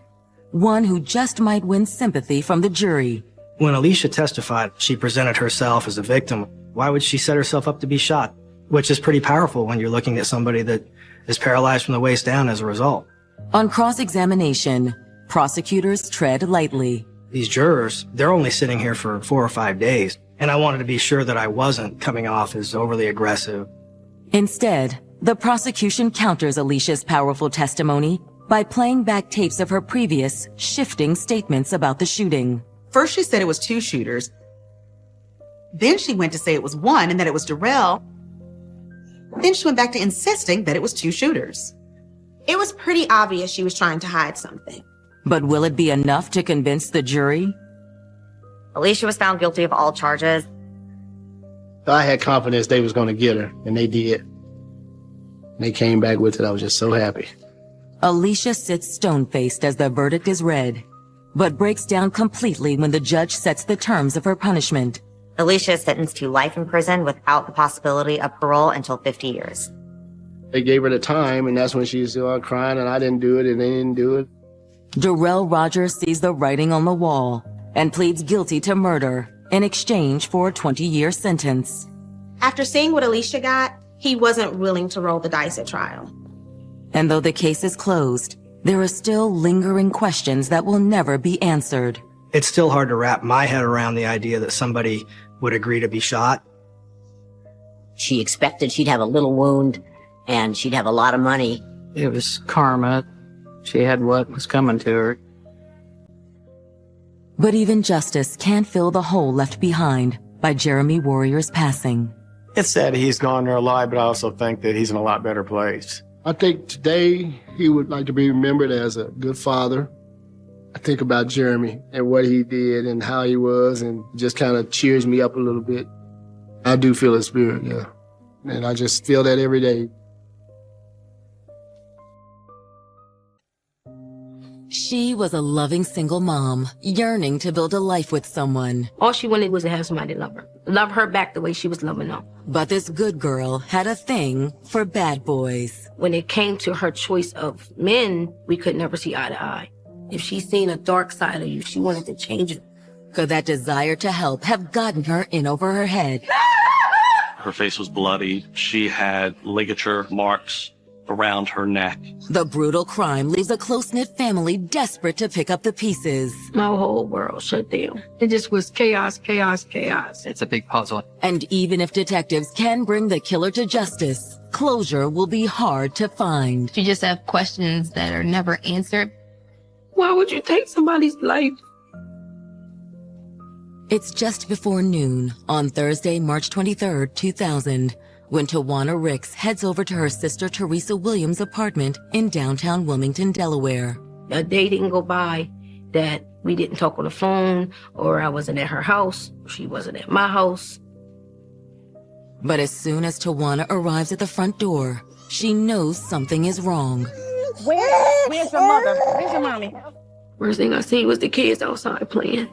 one who just might win sympathy from the jury. When Alicia testified, she presented herself as a victim. Why would she set herself up to be shot? Which is pretty powerful when you're looking at somebody that is paralyzed from the waist down as a result. On cross-examination, prosecutors tread lightly. These jurors, they're only sitting here for 4 or 5 days, and I wanted to be sure that I wasn't coming off as overly aggressive. Instead, the prosecution counters Alicia's powerful testimony by playing back tapes of her previous, shifting statements about the shooting. First, she said it was 2 shooters. Then she went to say it was 1 and that it was Darrell. Then she went back to insisting that it was 2 shooters. It was pretty obvious she was trying to hide something. But will it be enough to convince the jury? Alicia was found guilty of all charges. I had confidence they was going to get her, and they did. And they came back with it. I was just so happy. Alicia sits stone-faced as the verdict is read, but breaks down completely when the judge sets the terms of her punishment. Alicia is sentenced to life in prison without the possibility of parole until 50 years. They gave her the time, and that's when she was still crying, and I didn't do it, and they didn't do it. Darrell Rogers sees the writing on the wall and pleads guilty to murder in exchange for a 20-year sentence. After seeing what Alicia got, he wasn't willing to roll the dice at trial. And though the case is closed, there are still lingering questions that will never be answered. It's still hard to wrap my head around the idea that somebody would agree to be shot. She expected she'd have a little wound and she'd have a lot of money. It was karma. She had what was coming to her. But even justice can't fill the hole left behind by Jeremy Warrior's passing. It's sad he's gone there alive, but I also think that he's in a lot better place. I think today he would like to be remembered as a good father. I think about Jeremy and what he did and how he was, and just kind of cheers me up a little bit. I do feel his spirit, yeah. And I just feel that every day. She was a loving single mom, yearning to build a life with someone. All she wanted was to have somebody to love her back the way she was loving them. But this good girl had a thing for bad boys. When it came to her choice of men, we could never see eye to eye. If she seen a dark side of you, she wanted to change it. Could that desire to help have gotten her in over her head? Her face was bloody. She had ligature marks around her neck. The brutal crime leaves a close-knit family desperate to pick up the pieces. My whole world shut down. It just was chaos, chaos, chaos. It's a big puzzle. And even if detectives can bring the killer to justice, closure will be hard to find. You just have questions that are never answered. Why would you take somebody's life? It's just before noon on Thursday, March 23rd, 2000, when Tawana Ricks heads over to her sister Teresa Williams' apartment in downtown Wilmington, Delaware. A day didn't go by that we didn't talk on the phone, or I wasn't at her house, or she wasn't at my house. But as soon as Tawana arrives at the front door, she knows something is wrong. Where's your mother? Where's your mommy? First thing I seen was the kids outside playing.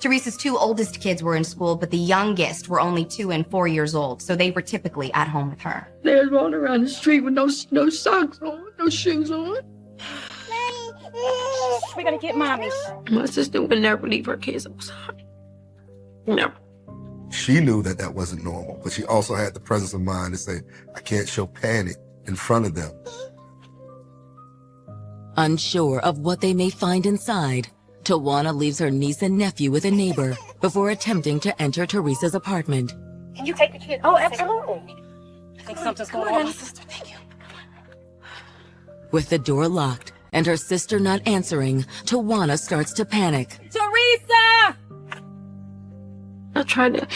Teresa's 2 oldest kids were in school, but the youngest were only 2 and 4 years old, so they were typically at home with her. They was rolling around the street with no socks on, no shoes on. We're gonna get mommy. My sister would never leave her kids outside. Never. She knew that that wasn't normal, but she also had the presence of mind to say, I can't show panic in front of them. Unsure of what they may find inside, Tawana leaves her niece and nephew with a neighbor before attempting to enter Teresa's apartment. Can you take the kid? Oh, absolutely. I think something's going on. Sister, thank you. With the door locked and her sister not answering, Tawana starts to panic. Teresa! I tried to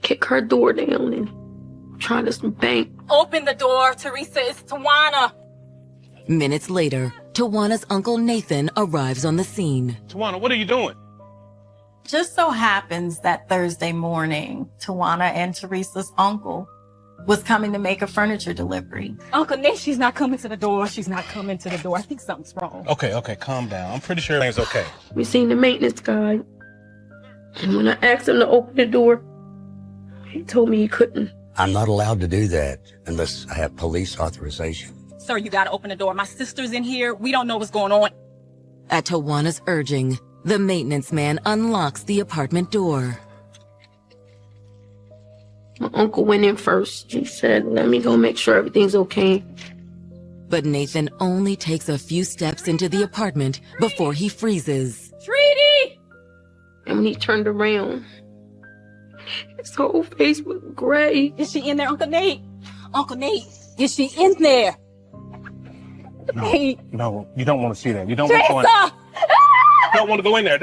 kick her door down and try to bang. Open the door, Teresa. It's Tawana. Minutes later, Tawana's Uncle Nathan arrives on the scene. Tawana, what are you doing? Just so happens that Thursday morning, Tawana and Teresa's uncle was coming to make a furniture delivery. Uncle Nate, she's not coming to the door. She's not coming to the door. I think something's wrong. Okay, calm down. I'm pretty sure everything's okay. We seen the maintenance guy. And when I asked him to open the door, he told me he couldn't. I'm not allowed to do that unless I have police authorization. Sir, you gotta open the door. My sister's in here. We don't know what's going on. At Tawana's urging, the maintenance man unlocks the apartment door. My uncle went in first. He said, let me go make sure everything's okay. But Nathan only takes a few steps into the apartment before he freezes. Treaty! And when he turned around, his whole face was gray. Is she in there, Uncle Nate? Uncle Nate, is she in there? No, you don't want to see that. You don't Teresa! want to go in. Don't want to go in there.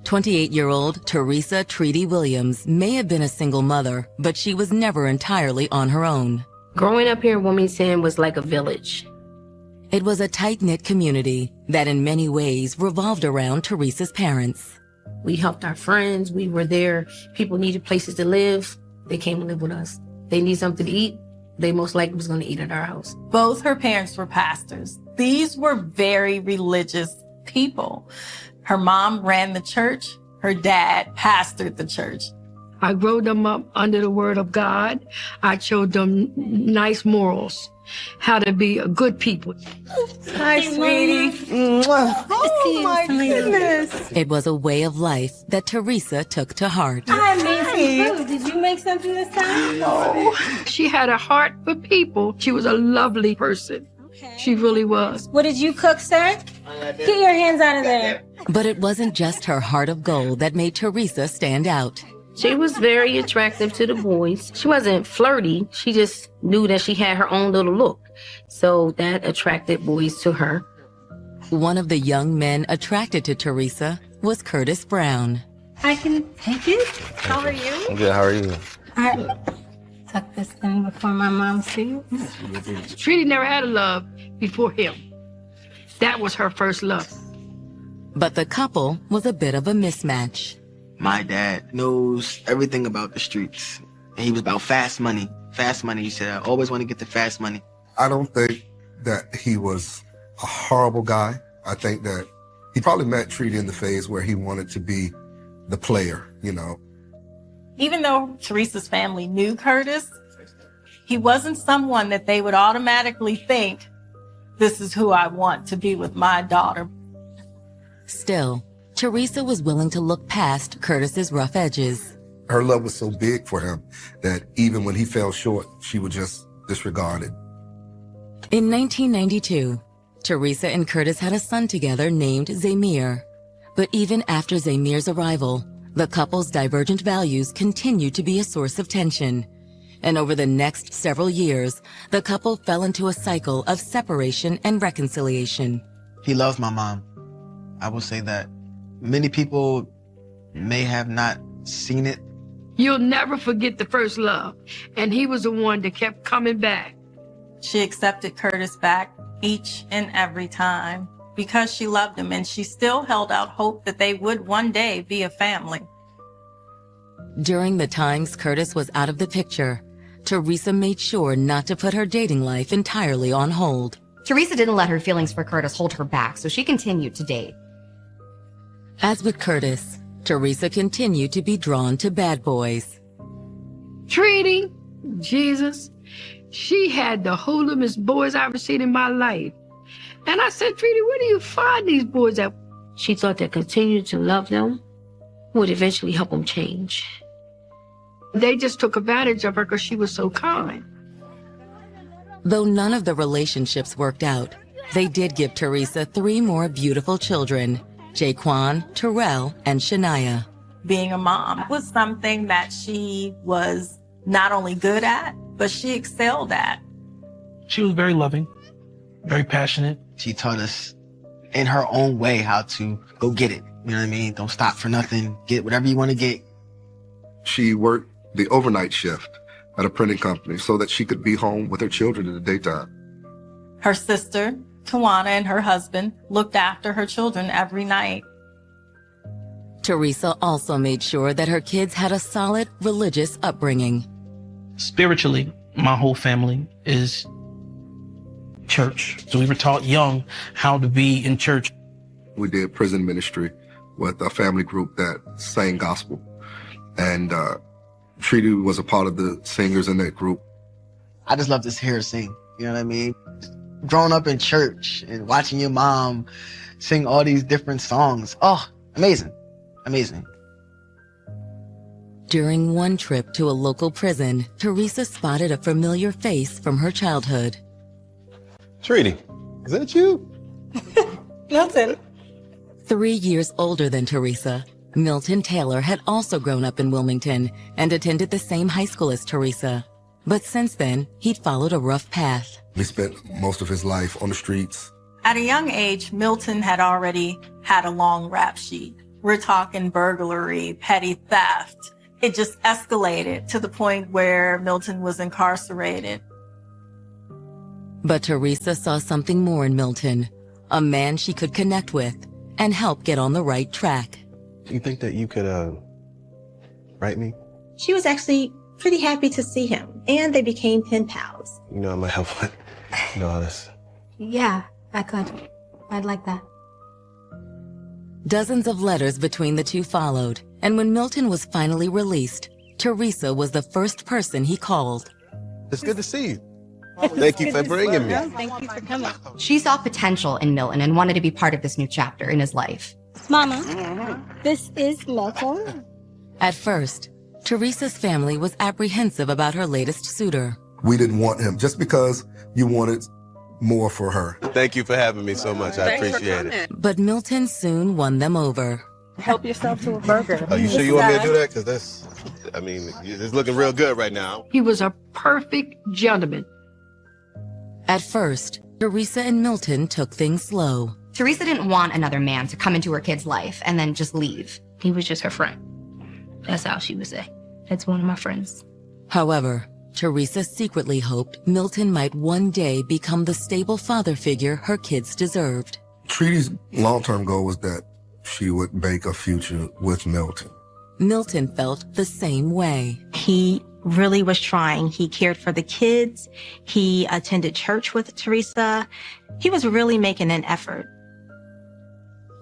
28-year-old Teresa Treaty Williams may have been a single mother, but she was never entirely on her own. Growing up here in Wilmington was like a village. It was a tight-knit community that in many ways revolved around Teresa's parents. We helped our friends. We were there. People needed places to live. They came to live with us. They need something to eat. They most likely was going to eat at our house. Both her parents were pastors. These were very religious people. Her mom ran the church. Her dad pastored the church. I grew them up under the word of God. I showed them nice morals, how to be a good people. Hi, sweetie. Oh, my goodness. It was a way of life that Teresa took to heart. I made some food. Did you make something this time? No. She had a heart for people. She was a lovely person. Okay. She really was. What did you cook, sir? Get your hands out of there. But it wasn't just her heart of gold that made Teresa stand out. She was very attractive to the boys. She wasn't flirty. She just knew that she had her own little look. So that attracted boys to her. One of the young men attracted to Teresa was Curtis Brown. I can take it. How are you? I'm good. How are you? I tuck this in before my mom sees. Treaty never had a love before him. That was her first love. But the couple was a bit of a mismatch. My dad knows everything about the streets. And he was about fast money. Fast money. He said, I always want to get the fast money. I don't think that he was a horrible guy. I think that he probably met Treaty in the phase where he wanted to be the player, you know. Even though Teresa's family knew Curtis, he wasn't someone that they would automatically think, this is who I want to be with my daughter. Still, Teresa was willing to look past Curtis's rough edges. Her love was so big for him that even when he fell short, she would just disregard it. In 1992, Teresa and Curtis had a son together named Zamir. But even after Zamir's arrival, the couple's divergent values continued to be a source of tension. And over the next several years, the couple fell into a cycle of separation and reconciliation. He loved my mom. I will say that. Many people may have not seen it. You'll never forget the first love. And he was the one that kept coming back. She accepted Curtis back each and every time because she loved him, and she still held out hope that they would one day be a family. During the times Curtis was out of the picture, Teresa made sure not to put her dating life entirely on hold. Teresa didn't let her feelings for Curtis hold her back, so she continued to date. As with Curtis, Teresa continued to be drawn to bad boys. Treaty, Jesus, she had the wholest boys I've ever seen in my life. And I said, Treaty, where do you find these boys at? She thought they continued to love them. would eventually help him change. They just took advantage of her because she was so kind. Though none of the relationships worked out, they did give Teresa 3 more beautiful children, Jaquan, Terrell, and Shania. Being a mom was something that she was not only good at, but she excelled at. She was very loving, very passionate. She taught us in her own way how to go get it. You know what I mean? Don't stop for nothing. Get whatever you want to get. She worked the overnight shift at a printing company so that she could be home with her children in the daytime. Her sister, Tawana, and her husband looked after her children every night. Teresa also made sure that her kids had a solid religious upbringing. Spiritually, my whole family is church. So we were taught young how to be in church. We did prison ministry with a family group that sang gospel. And Treaty was a part of the singers in that group. I just love to hear her sing. You know what I mean? Growing up in church and watching your mom sing all these different songs. Oh, amazing. Amazing. During one trip to a local prison, Teresa spotted a familiar face from her childhood. Treaty, is that you? Milton. 3 years older than Teresa, Milton Taylor had also grown up in Wilmington and attended the same high school as Teresa. But since then, he'd followed a rough path. He spent most of his life on the streets. At a young age, Milton had already had a long rap sheet. We're talking burglary, petty theft. It just escalated to the point where Milton was incarcerated. But Teresa saw something more in Milton, a man she could connect with and help get on the right track. You think that you could, write me? She was actually pretty happy to see him, and they became pen pals. You know, I might help with, all this. Yeah, I could. I'd like that. Dozens of letters between the two followed, and when Milton was finally released, Teresa was the first person he called. It's good to see you. Thank you for bringing me. Thank you for coming. She saw potential in Milton and wanted to be part of this new chapter in his life. Mama, this is Milton. At first, Teresa's family was apprehensive about her latest suitor. We didn't want him just because you wanted more for her. Thank you for having me so much. I appreciate it. But Milton soon won them over. Help yourself to a burger. Are you sure you want me to do that? Because that's, I mean, it's looking real good right now. He was a perfect gentleman. At first, Teresa and Milton took things slow. Teresa didn't want another man to come into her kid's life and then just leave. He was just her friend. That's how she would say. That's one of my friends. However, Teresa secretly hoped Milton might one day become the stable father figure her kids deserved. Treaty's long-term goal was that she would make a future with Milton. Milton felt the same way. He really was trying. He cared for the kids. He attended church with Teresa. He was really making an effort.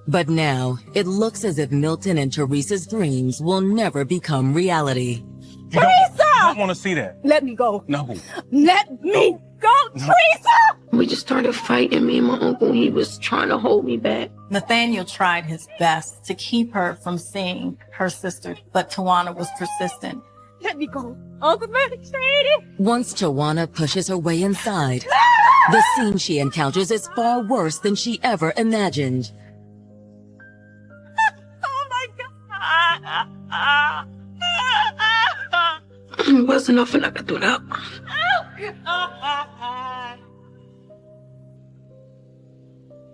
But now, it looks as if Milton and Teresa's dreams will never become reality. Teresa! I don't want to see that. Let me go. No. Let me go, Teresa! We just started fighting, me and my uncle. He was trying to hold me back. Nathaniel tried his best to keep her from seeing her sister, but Tawana was persistent. Let me go. Uncle Manny. Once Tawana pushes her way inside, the scene she encounters is far worse than she ever imagined. Oh my God. It wasn't nothing I could do now.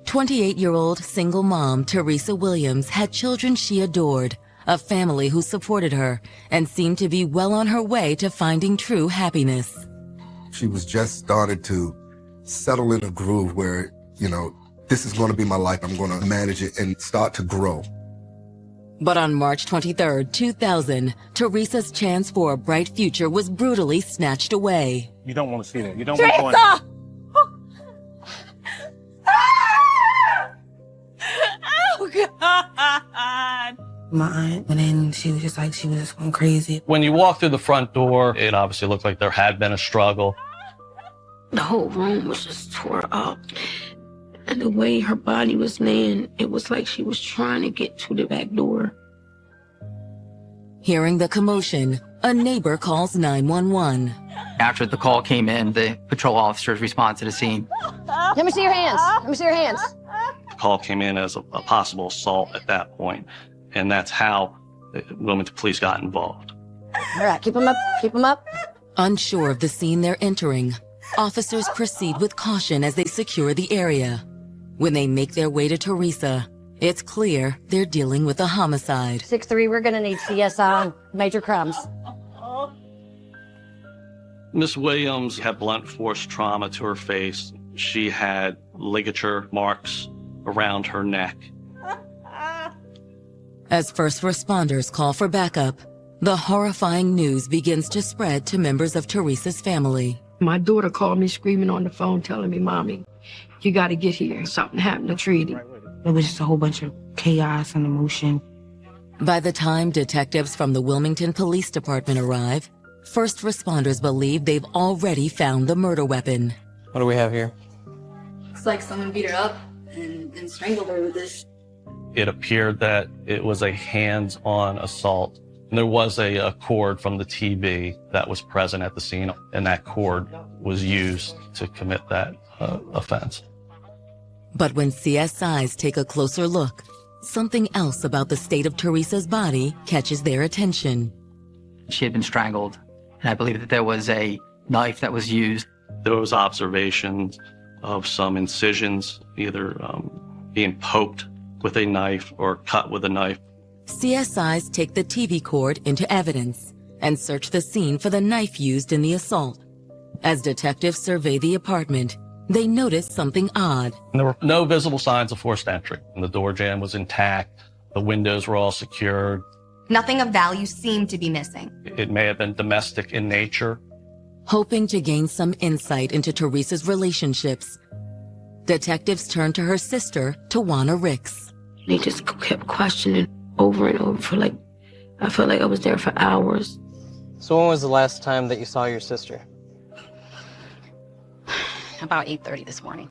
28-year-old single mom Teresa Williams had children she adored, a family who supported her, and seemed to be well on her way to finding true happiness. She was just started to settle in a groove where, you know, this is going to be my life. I'm going to manage it and start to grow. But on March 23, 2000, Teresa's chance for a bright future was brutally snatched away. You don't want to see that. You don't want to go in there. Oh, God. My aunt went in, she was just going crazy. When you walk through the front door, it obviously looked like there had been a struggle. The whole room was just tore up. And the way her body was laying, it was like she was trying to get to the back door. Hearing the commotion, a neighbor calls 911. After the call came in, the patrol officers responded to the scene. Let me see your hands. Let me see your hands. The call came in as a possible assault at that point, and that's how the Wilmington police got involved. All right, keep them up. Keep them up. Unsure of the scene they're entering, officers proceed with caution as they secure the area. When they make their way to Teresa, it's clear they're dealing with a homicide. 6-3, we're going to need CSI, major crimes. Miss Williams had blunt force trauma to her face. She had ligature marks around her neck. As first responders call for backup, the horrifying news begins to spread to members of Teresa's family. My daughter called me screaming on the phone, telling me, Mommy, you got to get here. Something happened to Treaty. It was just a whole bunch of chaos and emotion. By the time detectives from the Wilmington Police Department arrive, first responders believe they've already found the murder weapon. What do we have here? Looks like someone beat her up and strangled her with this. It appeared that it was a hands-on assault. And there was a cord from the TV that was present at the scene, and that cord was used to commit that offense. But when CSIs take a closer look, something else about the state of Teresa's body catches their attention. She had been strangled, and I believe that there was a knife that was used. There was observations of some incisions, either being poked with a knife or cut with a knife. CSIs take the TV cord into evidence and search the scene for the knife used in the assault. As detectives survey the apartment, they notice something odd. There were no visible signs of forced entry. The door jamb was intact. The windows were all secured. Nothing of value seemed to be missing. It may have been domestic in nature. Hoping to gain some insight into Teresa's relationships, detectives turn to her sister, Tawana Ricks. They just kept questioning over and over for I felt like I was there for hours. So when was the last time that you saw your sister? About 8:30 this morning.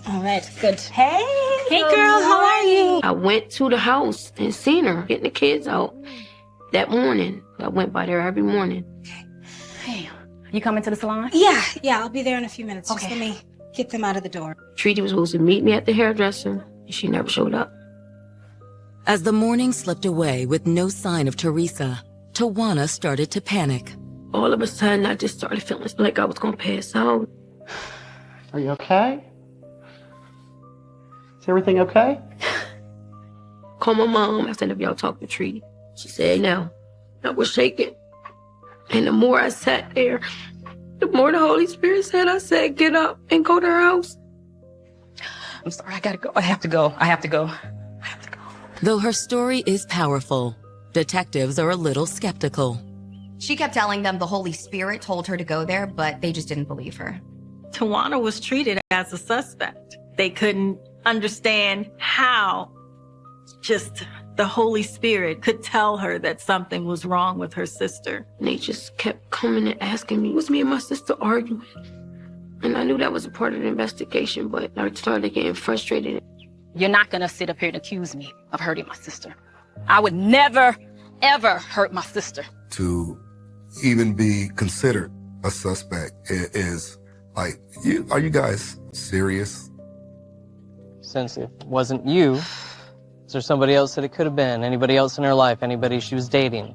All right, good. Hey girl, how are you? I went to the house and seen her getting the kids out that morning. I went by there every morning. Hey, you coming to the salon? Yeah, I'll be there in a few minutes. Just let me get them out of the door. Treaty was supposed to meet me at the hairdresser, and she never showed up. As the morning slipped away with no sign of Teresa, Tawana started to panic. All of a sudden, I just started feeling like I was going to pass out. Are you okay? Is everything okay? Called my mom. I said, if y'all talk to Treaty. She said, no. I was shaking. And the more I sat there, the more the Holy Spirit said, I said, get up and go to her house. I'm sorry, I gotta go. I have to go. Though her story is powerful, detectives are a little skeptical. She kept telling them the Holy Spirit told her to go there, but they just didn't believe her. Tawana was treated as a suspect. They couldn't understand how just the Holy Spirit could tell her that something was wrong with her sister. And they just kept coming and asking me, was me and my sister arguing? And I knew that was a part of the investigation, but I started getting frustrated. You're not gonna sit up here and accuse me of hurting my sister. I would never, ever hurt my sister. To even be considered a suspect is like, are you guys serious? Since it wasn't you, is there somebody else that it could have been? Anybody else in her life? Anybody she was dating?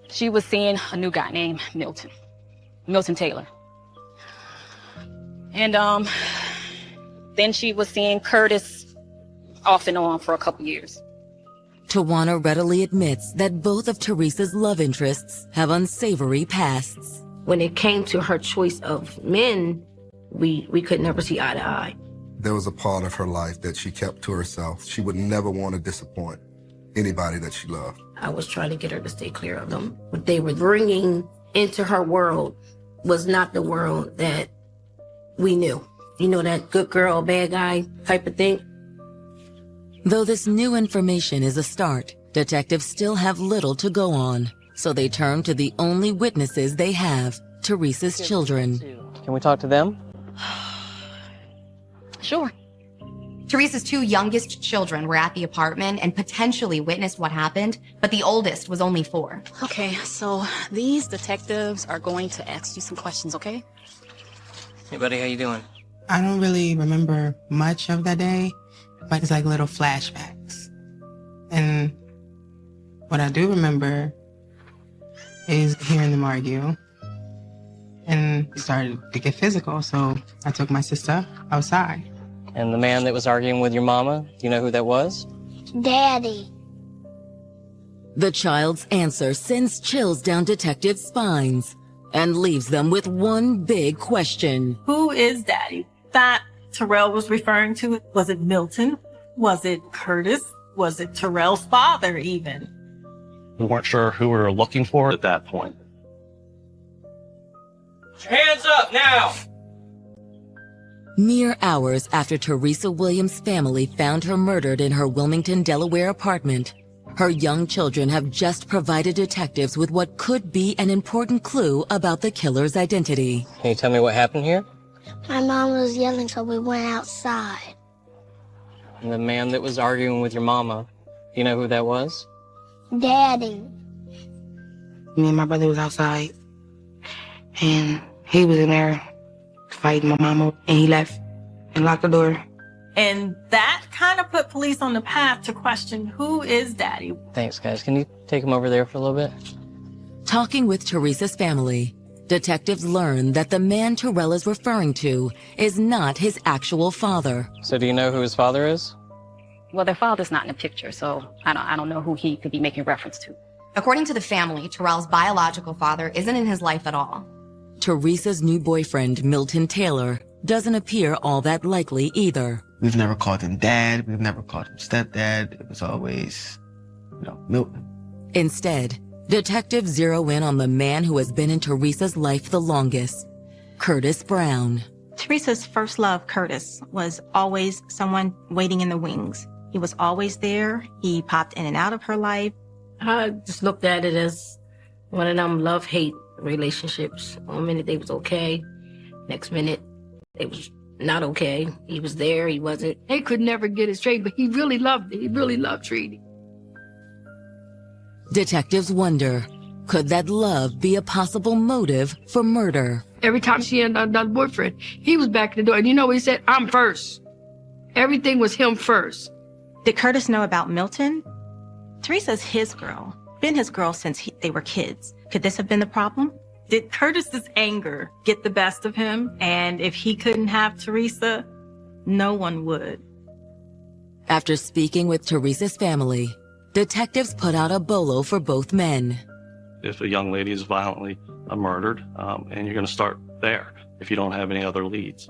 She was seeing a new guy named Milton Taylor. And then she was seeing Curtis off and on for a couple years. Tawana readily admits that both of Teresa's love interests have unsavory pasts. When it came to her choice of men, we could never see eye to eye. There was a part of her life that she kept to herself. She would never want to disappoint anybody that she loved. I was trying to get her to stay clear of them. What they were bringing into her world was not the world that we knew. You know, that good girl, bad guy type of thing. Though this new information is a start, detectives still have little to go on, so they turn to the only witnesses they have, Teresa's children. Can we talk to them? Sure. Teresa's two youngest children were at the apartment and potentially witnessed what happened, but the oldest was only 4. Okay, so these detectives are going to ask you some questions, okay? Hey, buddy, how you doing? I don't really remember much of that day, but it's like little flashbacks. And what I do remember is hearing them argue. And it started to get physical, so I took my sister outside. And the man that was arguing with your mama, do you know who that was? Daddy. The child's answer sends chills down detectives' spines and leaves them with one big question. Who is Daddy? That Terrell was referring to, was it Milton? Was it Curtis? Was it Terrell's father even? We weren't sure who we were looking for at that point. Hands up now! Mere hours after Teresa Williams' family found her murdered in her Wilmington, Delaware apartment, her young children have just provided detectives with what could be an important clue about the killer's identity. Can you tell me what happened here? My mom was yelling, so we went outside. And the man that was arguing with your mama, do you know who that was? Daddy. Me and my brother was outside, and he was in there fighting my mama, and he left and locked the door. And that kind of put police on the path to question, who is Daddy? Thanks, guys. Can you take him over there for a little bit? Talking with Teresa's family, detectives learn that the man Terrell is referring to is not his actual father. So do you know who his father is? Well, their father's not in the picture, so I don't know who he could be making reference to. According to the family, Terrell's biological father isn't in his life at all. Teresa's new boyfriend, Milton Taylor, doesn't appear all that likely either. We've never called him dad. We've never called him stepdad. It was always, Milton. Instead, detectives zero in on the man who has been in Teresa's life the longest, Curtis Brown. Teresa's first love, Curtis, was always someone waiting in the wings. He was always there. He popped in and out of her life. I just looked at it as one of them love-hate relationships. One minute they was okay, next minute they was not okay. He was there, he wasn't. They could never get it straight, but he really loved it. He really loved Treaty. Detectives wonder, could that love be a possible motive for murder? Every time she had another boyfriend, he was back at the door. And you know what he said? I'm first. Everything was him first. Did Curtis know about Milton? Teresa's his girl. Been his girl since they were kids. Could this have been the problem? Did Curtis's anger get the best of him? And if he couldn't have Teresa, no one would. After speaking with Teresa's family, detectives put out a bolo for both men. If a young lady is violently murdered, and you're going to start there if you don't have any other leads.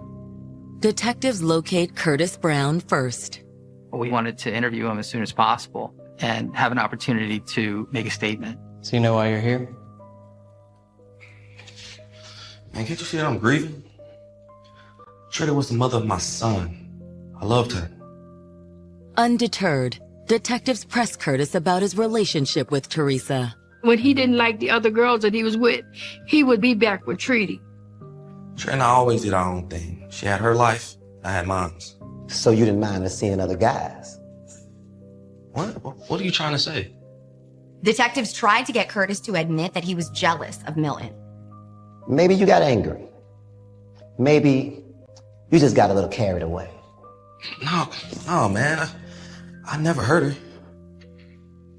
Detectives locate Curtis Brown first. We wanted to interview him as soon as possible and have an opportunity to make a statement. So you know why you're here? Man, can't you see that I'm grieving? Trina was the mother of my son. I loved her. Undeterred, detectives press Curtis about his relationship with Teresa. When he didn't like the other girls that he was with, he would be back with Treaty. Trina always did our own thing. She had her life, I had mine. So you didn't mind us seeing other guys? What are you trying to say? Detectives tried to get Curtis to admit that he was jealous of Milton. Maybe you got angry. Maybe you just got a little carried away. No, man. I never hurt her.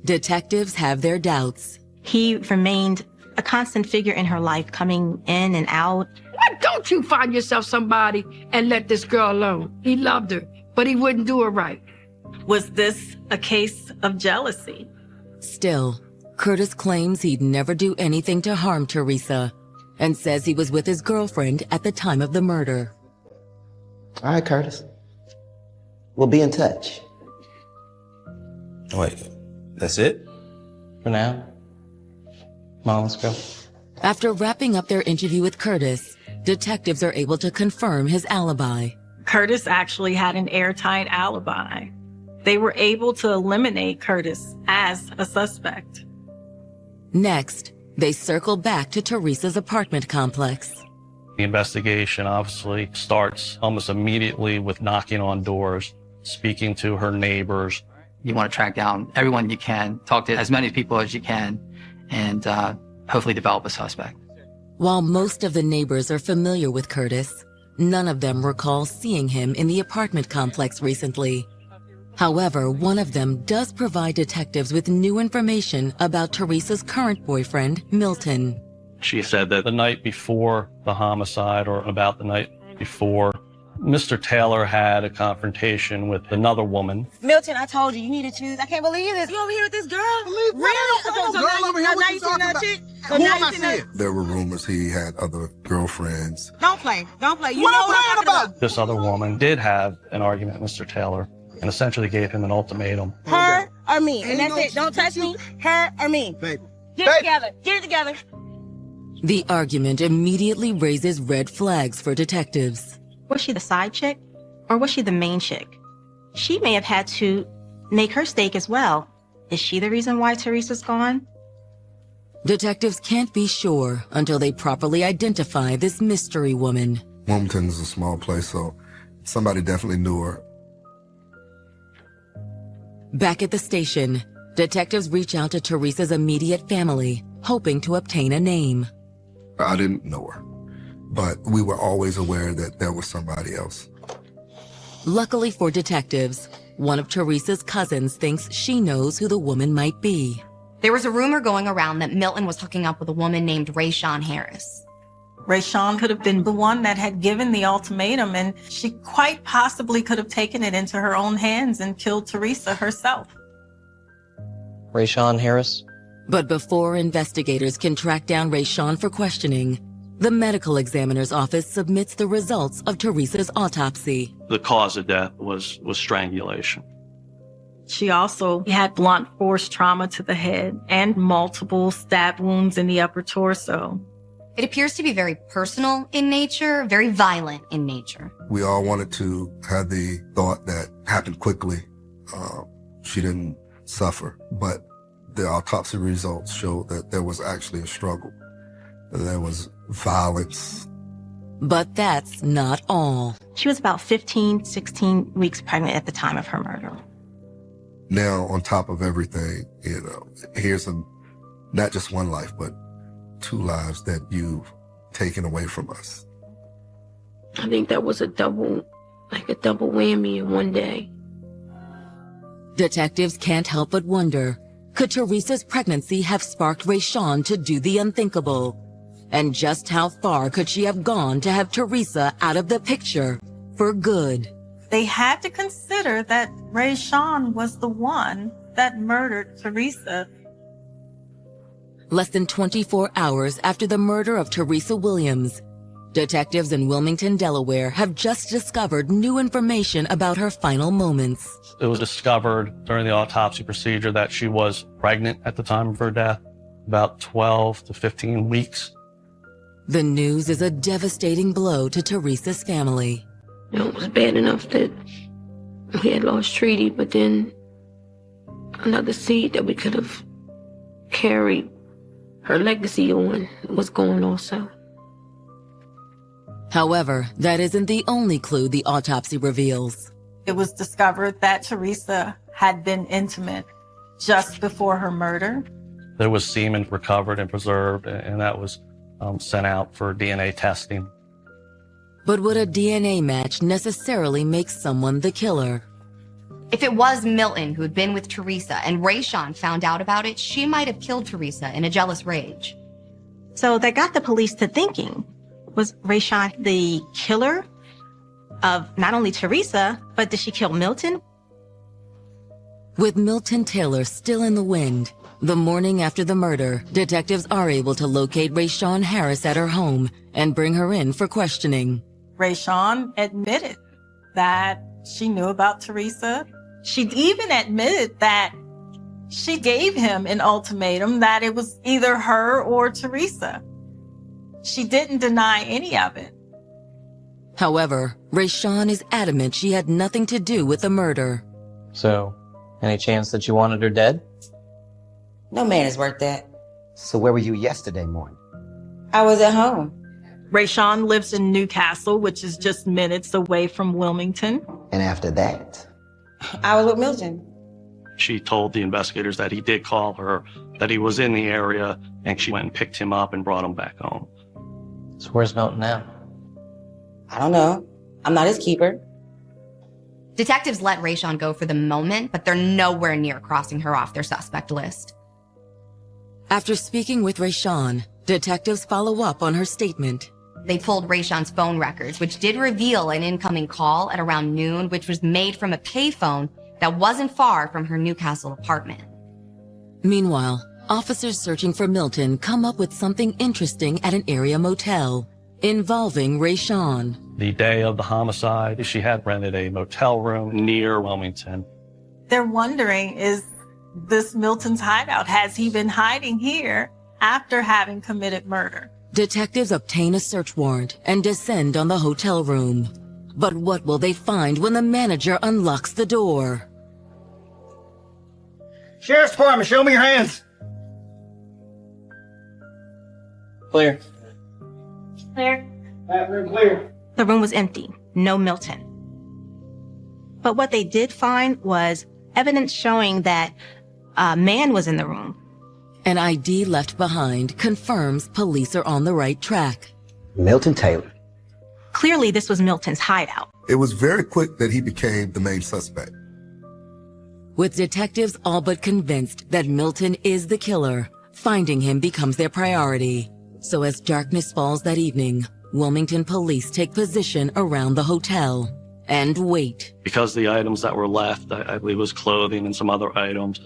Detectives have their doubts. He remained a constant figure in her life, coming in and out. Why don't you find yourself somebody and let this girl alone? He loved her, but he wouldn't do her right. Was this a case of jealousy? Still, Curtis claims he'd never do anything to harm Teresa and says he was with his girlfriend at the time of the murder. All right, Curtis. We'll be in touch. Wait, that's it? For now. Mom, let's go. After wrapping up their interview with Curtis, detectives are able to confirm his alibi. Curtis actually had an airtight alibi. They were able to eliminate Curtis as a suspect. Next, they circle back to Teresa's apartment complex. The investigation obviously starts almost immediately with knocking on doors. speaking to her neighbors. You want to track down everyone you can, talk to as many people as you can, and hopefully develop a suspect. While most of the neighbors are familiar with Curtis, none of them recall seeing him in the apartment complex recently. However, one of them does provide detectives with new information about Teresa's current boyfriend, Milton. She said that the night before the homicide, or about the night before, Mr. Taylor had a confrontation with another woman. Milton, I told you, you need to choose. I can't believe this. You over here with this girl? There were rumors he had other girlfriends. Don't play. Don't play. You know what I'm talking about. This other woon did have an argument with Mr. Taylor and essentially gave him an ultimatum. Her or me. And that's it. Don't touch me. Her or me. Get it together. Get it together. The argument immediately raises red flags for detectives. Was she the side chick or was she the main chick? She may have had to make her stake as well. Is she the reason why Teresa's gone? Detectives can't be sure until they properly identify this mystery woman. Wilmington is a small place, so somebody definitely knew her. Back at the station, detectives reach out to Teresa's immediate family, hoping to obtain a name. I didn't know her, but we were always aware that there was somebody else. Luckily for detectives, one of Teresa's cousins thinks she knows who the woman might be. There was a rumor going around that Milton was hooking up with a woman named Rayshawn Harris. Rayshawn could have been the one that had given the ultimatum, and she quite possibly could have taken it into her own hands and killed Teresa herself. Rayshawn Harris? But before investigators can track down Rayshawn for questioning, the medical examiner's office submits the results of Teresa's autopsy. The cause of death was strangulation. She also had blunt force trauma to the head and multiple stab wounds in the upper torso. It appears to be very personal in nature, very violent in nature. We all wanted to have the thought that happened quickly. She didn't suffer, but the autopsy results showed that there was actually a struggle. There was violence. But that's not all. She was about 15, 16 weeks pregnant at the time of her murder. Now, on top of everything, here's not just one life, but 2 lives that you've taken away from us. I think that was a double whammy in one day. Detectives can't help but wonder, could Teresa's pregnancy have sparked Rayshawn to do the unthinkable? And just how far could she have gone to have Teresa out of the picture for good? They had to consider that Rayshawn was the one that murdered Teresa. Less than 24 hours after the murder of Teresa Williams, detectives in Wilmington, Delaware have just discovered new information about her final moments. It was discovered during the autopsy procedure that she was pregnant at the time of her death, about 12 to 15 weeks. The news is a devastating blow to Teresa's family. It was bad enough that we had lost Treaty, but then another seed that we could have carried her legacy on was gone also. However, that isn't the only clue the autopsy reveals. It was discovered that Teresa had been intimate just before her murder. There was semen recovered and preserved, and that was sent out for DNA testing. But would a DNA match necessarily make someone the killer? If it was Milton who had been with Teresa and Rayshawn found out about it, she might have killed Teresa in a jealous rage. So that got the police to thinking, was Rayshawn the killer of not only Teresa, but did she kill Milton? With Milton Taylor still in the wind, the morning after the murder, detectives are able to locate Rayshawn Harris at her home and bring her in for questioning. Rayshawn admitted that she knew about Teresa. She even admitted that she gave him an ultimatum that it was either her or Teresa. She didn't deny any of it. However, Rayshawn is adamant she had nothing to do with the murder. So, any chance that you wanted her dead? No man is worth that. So where were you yesterday morning? I was at home. Rayshawn lives in Newcastle, which is just minutes away from Wilmington. And after that? I was with Milton. She told the investigators that he did call her, that he was in the area, and she went and picked him up and brought him back home. So where's Milton now? I don't know. I'm not his keeper. Detectives let Rayshawn go for the moment, but they're nowhere near crossing her off their suspect list. After speaking with Rayshawn, detectives follow up on her statement. They pulled Rayshawn's phone records, which did reveal an incoming call at around noon, which was made from a payphone that wasn't far from her Newcastle apartment. Meanwhile, officers searching for Milton come up with something interesting at an area motel involving Rayshawn. The day of the homicide, she had rented a motel room near Wilmington. They're wondering, is this Milton's hideout? Has he been hiding here after having committed murder? Detectives obtain a search warrant and descend on the hotel room. But what will they find when the manager unlocks the door? Sheriff's Department, show me your hands. Clear. Clear. Bathroom clear. The room was empty. No Milton. But what they did find was evidence showing that a man was in the room. An ID left behind confirms police are on the right track. Milton Taylor. Clearly, this was Milton's hideout. It was very quick that he became the main suspect. With detectives all but convinced that Milton is the killer, finding him becomes their priority. So as darkness falls that evening, Wilmington police take position around the hotel and wait. Because the items that were left, I believe was clothing and some other items,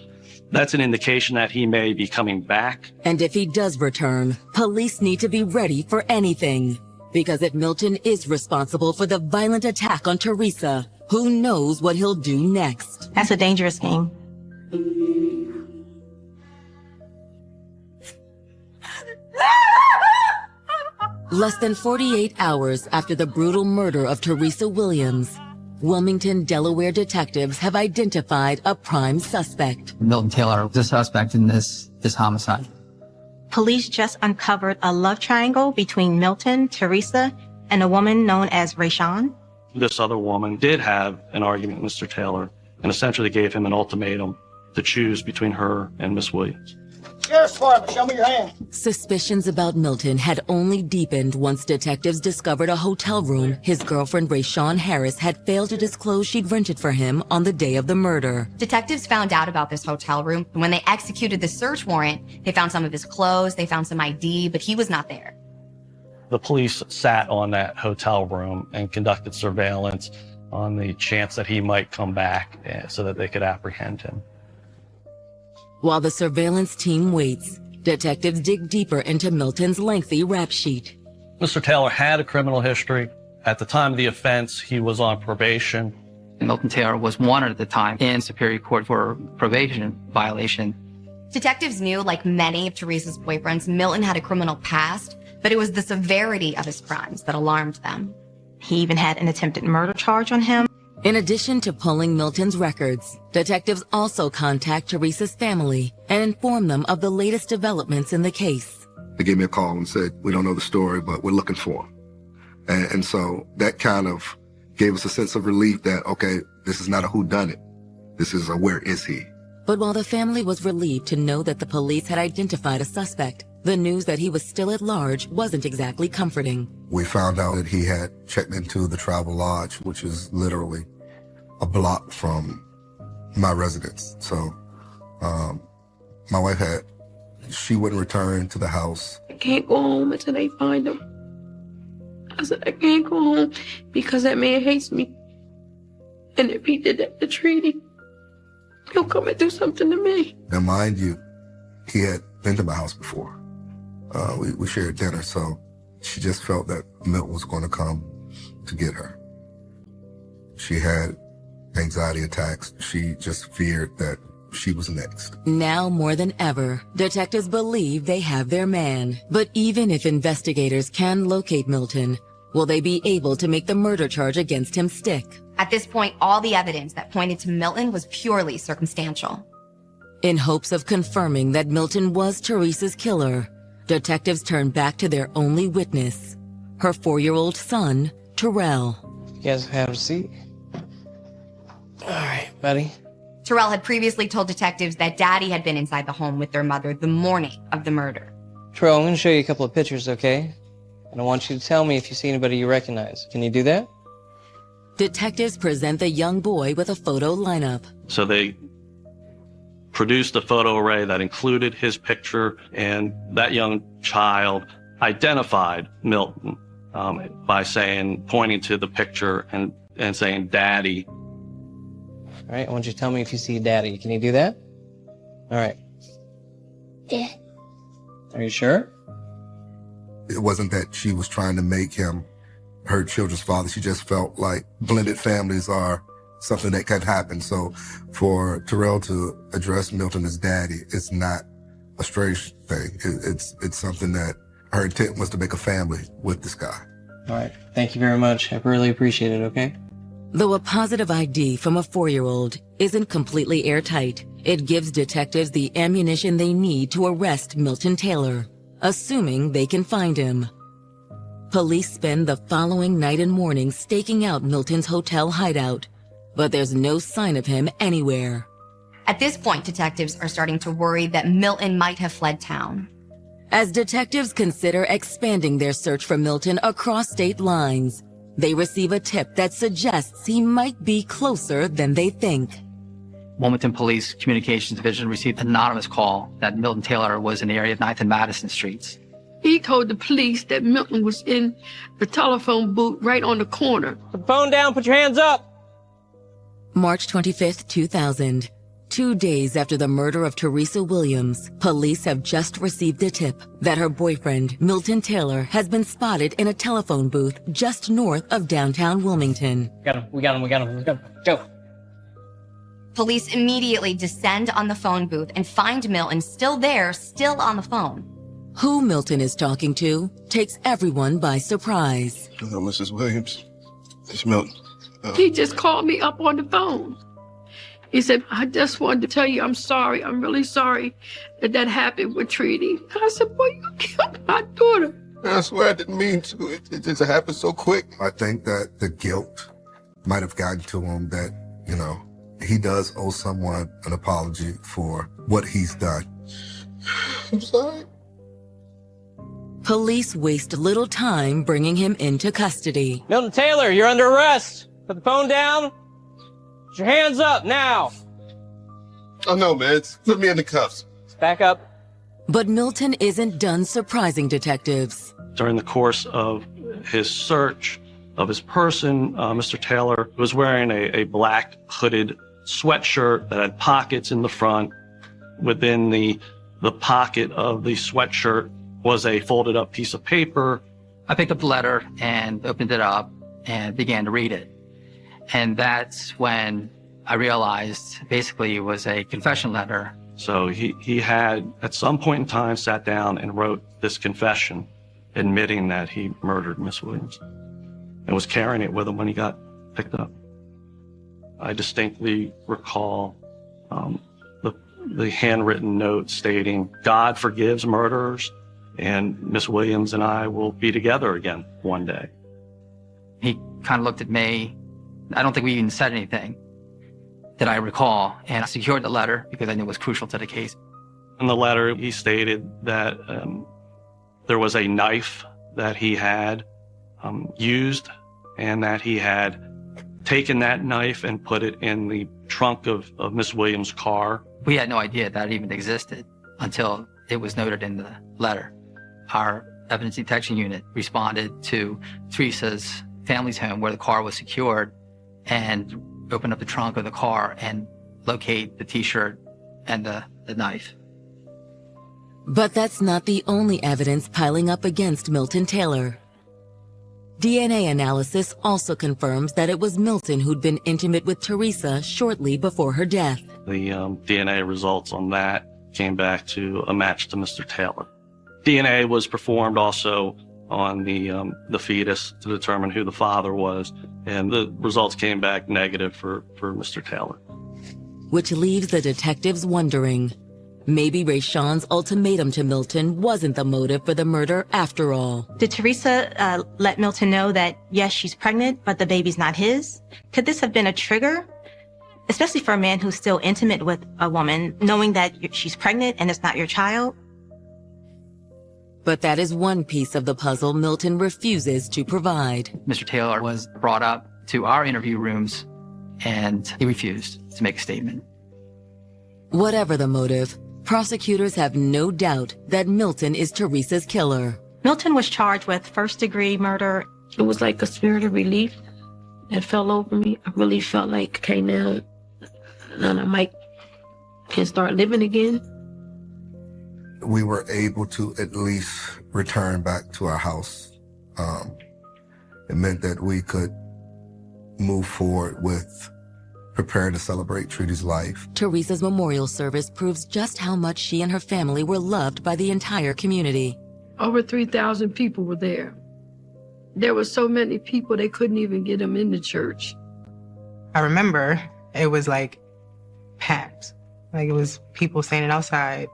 that's an indication that he may be coming back. And if he does return, police need to be ready for anything. Because if Milton is responsible for the violent attack on Teresa, who knows what he'll do next? That's a dangerous game. Less than 48 hours after the brutal murder of Teresa Williams, Wilmington, Delaware detectives have identified a prime suspect. Milton Taylor, the suspect in this homicide. Police just uncovered a love triangle between Milton, Teresa, and a woman known as Rayshawn. This other woman did have an argument with Mr. Taylor and essentially gave him an ultimatum to choose between her and Miss Williams. Sheriff's Department, show me your hands. Suspicions about Milton had only deepened once detectives discovered a hotel room his girlfriend Rayshawn Harris had failed to disclose she'd rented for him on the day of the murder. Detectives found out about this hotel room, and when they executed the search warrant, they found some of his clothes, they found some ID, but he was not there. The police sat on that hotel room and conducted surveillance on the chance that he might come back so that they could apprehend him. While the surveillance team waits, detectives dig deeper into Milton's lengthy rap sheet. Mr. Taylor had a criminal history. At the time of the offense, he was on probation. Milton Taylor was wanted at the time in Superior Court for probation violation. Detectives knew, like many of Teresa's boyfriends, Milton had a criminal past, but it was the severity of his crimes that alarmed them. He even had an attempted murder charge on him. In addition to pulling Milton's records, detectives also contact Teresa's family and inform them of the latest developments in the case. They gave me a call and said, we don't know the story, but we're looking for him. And so that kind of gave us a sense of relief that, okay, this is not a whodunit. This is a where is he? But while the family was relieved to know that the police had identified a suspect, the news that he was still at large wasn't exactly comforting. We found out that he had checked into the Travel Lodge, which is literally a block from my residence. So my wife she wouldn't return to the house. I can't go home until they find him. I said, I can't go home because that man hates me. And if he did that to Treaty, he'll come and do something to me. Now, mind you, he had been to my house before. We shared dinner, so she just felt that Milton was going to come to get her. She had anxiety attacks. She just feared that she was next. Now more than ever, detectives believe they have their man. But even if investigators can locate Milton, will they be able to make the murder charge against him stick? At this point, all the evidence that pointed to Milton was purely circumstantial. In hopes of confirming that Milton was Teresa's killer, detectives turn back to their only witness, her 4-year-old son, Terrell. You guys have a seat? All right. Betty? Terrell had previously told detectives that Daddy had been inside the home with their mother the morning of the murder. Terrell, I'm going to show you a couple of pictures, okay? And I want you to tell me if you see anybody you recognize. Can you do that? Detectives present the young boy with a photo lineup. So they produced a photo array that included his picture, and that young child identified Milton by pointing to the picture and saying, Daddy. All right, I want you to tell me if you see Daddy. Can you do that? All right. Yeah. Are you sure? It wasn't that she was trying to make him her children's father. She just felt like blended families are something that can happen. So for Terrell to address Milton as Daddy, it's not a strange thing. It's something that her intent was to make a family with this guy. All right. Thank you very much. I really appreciate it, okay? Though a positive ID from a 4-year-old isn't completely airtight, it gives detectives the ammunition they need to arrest Milton Taylor, assuming they can find him. Police spend the following night and morning staking out Milton's hotel hideout, but there's no sign of him anywhere. At this point, detectives are starting to worry that Milton might have fled town. As detectives consider expanding their search for Milton across state lines, they receive a tip that suggests he might be closer than they think. Wilmington Police Communications Division received an anonymous call that Milton Taylor was in the area of 9th and Madison Streets. He told the police that Milton was in the telephone booth right on the corner. Put the phone down, put your hands up. March 25th, 2000. 2 days after the murder of Teresa Williams, police have just received a tip that her boyfriend, Milton Taylor, has been spotted in a telephone booth just north of downtown Wilmington. We got him. Let's go. Go. Police immediately descend on the phone booth and find Milton still there, still on the phone. Who Milton is talking to takes everyone by surprise. Hello, Mrs. Williams. It's Milton. He just called me up on the phone. He said, I just wanted to tell you I'm sorry. I'm really sorry that happened with Treaty. I said, boy, you killed my daughter. I swear I didn't mean to. It just happened so quick. I think that the guilt might have gotten to him that, he does owe someone an apology for what he's done. I'm sorry. Police waste little time bringing him into custody. Milton Taylor, you're under arrest. Put the phone down. Put your hands up now. Oh, no, man. Put me in the cuffs. Back up. But Milton isn't done surprising detectives. During the course of his search of his person, Mr. Taylor was wearing a black hooded sweatshirt that had pockets in the front. Within the pocket of the sweatshirt was a folded up piece of paper. I picked up the letter and opened it up and began to read it. And that's when I realized basically it was a confession letter. So he had at some point in time sat down and wrote this confession admitting that he murdered Miss Williams and was carrying it with him when he got picked up. I distinctly recall the handwritten note stating, God forgives murderers, and Miss Williams and I will be together again one day. He kind of looked at me. I don't think we even said anything that I recall, and I secured the letter because I knew it was crucial to the case. In the letter, he stated that there was a knife that he had used, and that he had taken that knife and put it in the trunk of Miss Williams' car. We had no idea that it even existed until it was noted in the letter. Our evidence detection unit responded to Teresa's family's home where the car was secured and opened up the trunk of the car and locate the t-shirt and the knife. But that's not the only evidence piling up against Milton Taylor. DNA analysis also confirms that it was Milton who'd been intimate with Teresa shortly before her death. The DNA results on that came back to a match to Mr. Taylor. DNA was performed also on the fetus to determine who the father was, and the results came back negative for Mr. Taylor. Which leaves the detectives wondering, maybe Rayshawn's ultimatum to Milton wasn't the motive for the murder after all. Did Teresa let Milton know that, yes, she's pregnant, but the baby's not his? Could this have been a trigger especially for a man who's still intimate with a woman, knowing that she's pregnant and it's not your child. But that is one piece of the puzzle Milton refuses to provide. Mr. Taylor was brought up to our interview rooms, and he refused to make a statement. Whatever the motive, prosecutors have no doubt that Milton is Teresa's killer. Milton was charged with first-degree murder. It was like a spirit of relief that fell over me. I really felt like, okay, now I might can start living again. We were able to at least return back to our house. It meant that we could move forward with preparing to celebrate Treaty's life. Teresa's memorial service proves just how much she and her family were loved by the entire community. Over 3,000 people were there. There were so many people they couldn't even get them in the church. I remember it was like packed. Like it was people standing outside.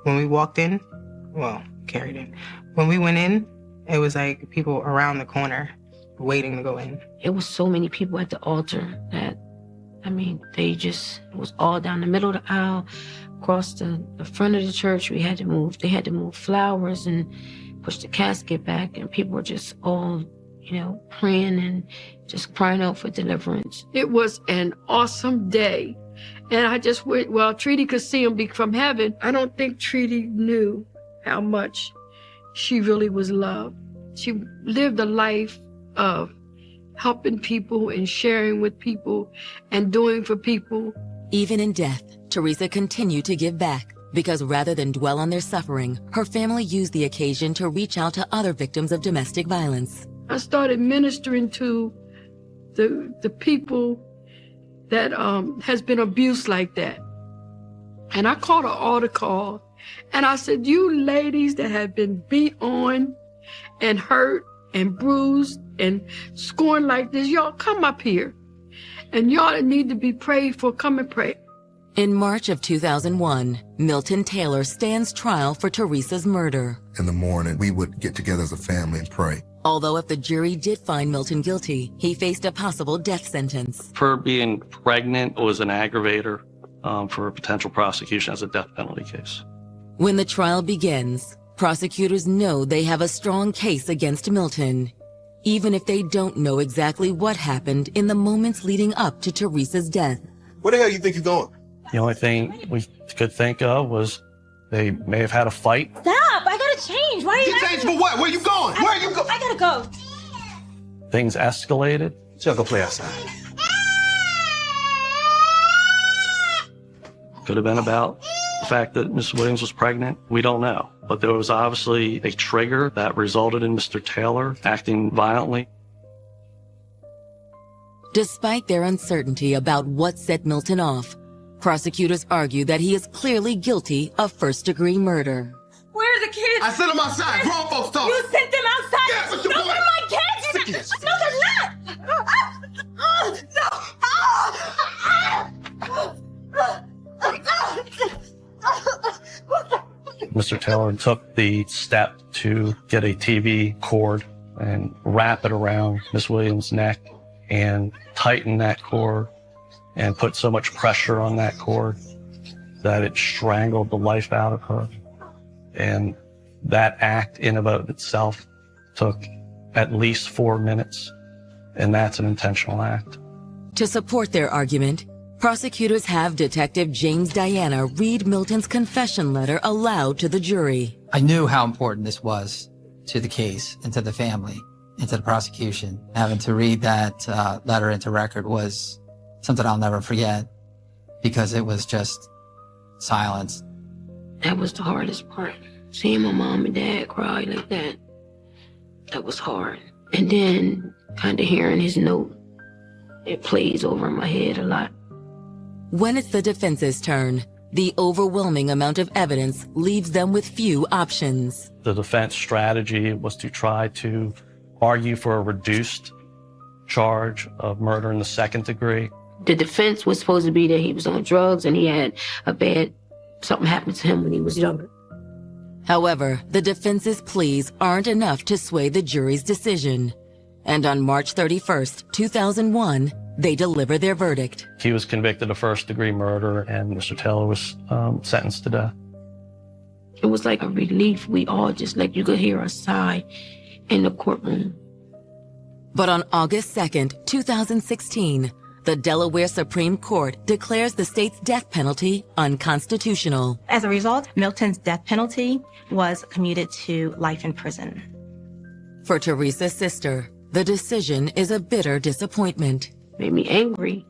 When we walked in, well, carried in. When we went in, it was like people around the corner waiting to go in. It was so many people at the altar that, I mean, it was all down the middle of the aisle, across the front of the church. They had to move flowers and push the casket back, and people were just all, praying and just crying out for deliverance. It was an awesome day. And I just went, well, Treaty could see him from heaven. I don't think Treaty knew how much she really was loved. She lived a life of helping people and sharing with people and doing for people. Even in death, Teresa continued to give back because rather than dwell on their suffering, her family used the occasion to reach out to other victims of domestic violence. I started ministering to the people that has been abused like that. And I called an altar call, and I said, you ladies that have been beat on and hurt and bruised and scorned like this, y'all come up here. And y'all that need to be prayed for, come and pray. In March of 2001, Milton Taylor stands trial for Teresa's murder. In the morning, we would get together as a family and pray. Although if the jury did find Milton guilty, he faced a possible death sentence. Her being pregnant was an aggravator for a potential prosecution as a death penalty case. When the trial begins, prosecutors know they have a strong case against Milton, even if they don't know exactly what happened in the moments leading up to Teresa's death. Where the hell you think you're going? The only thing we could think of was they may have had a fight. Stop! I gotta change. Why are you Change for what? Where you going? Where are you going? I gotta go. Things escalated. So go play outside. Could have been about the fact that Miss Williams was pregnant. We don't know. But there was obviously a trigger that resulted in Mr. Taylor acting violently. Despite their uncertainty about what set Milton off, prosecutors argue that he is clearly guilty of first-degree murder. Where are the kids? I sent them outside. Grown folks talk. You sent them outside? Yes, what's your Those point? are my kids! No, they're not! Mr. Taylor took the step to get a TV cord and wrap it around Miss Williams' neck and tighten that cord and put so much pressure on that cord that it strangled the life out of her. And that act in and of itself took at least 4 minutes, and that's an intentional act. To support their argument, prosecutors have Detective James Diana read Milton's confession letter aloud to the jury. I knew how important this was to the case and to the family and to the prosecution. Having to read that letter into record was something I'll never forget because it was just silence. That was the hardest part. Seeing my mom and dad cry like that, that was hard. And then kind of hearing his note, it plays over my head a lot. When it's the defense's turn, the overwhelming amount of evidence leaves them with few options. The defense strategy was to try to argue for a reduced charge of murder in the second degree. The defense was supposed to be that he was on drugs and he had something happened to him when he was younger. However, the defense's pleas aren't enough to sway the jury's decision. And on March 31st, 2001, They deliver their verdict. He was convicted of first-degree murder, and Mr. Taylor was sentenced to death. It was like a relief. We all just, like, you could hear a sigh in the courtroom. But on August 2nd, 2016, the Delaware Supreme Court declares the state's death penalty unconstitutional. As a result, Milton's death penalty was commuted to life in prison. For Teresa's sister, the decision is a bitter disappointment. Made me angry,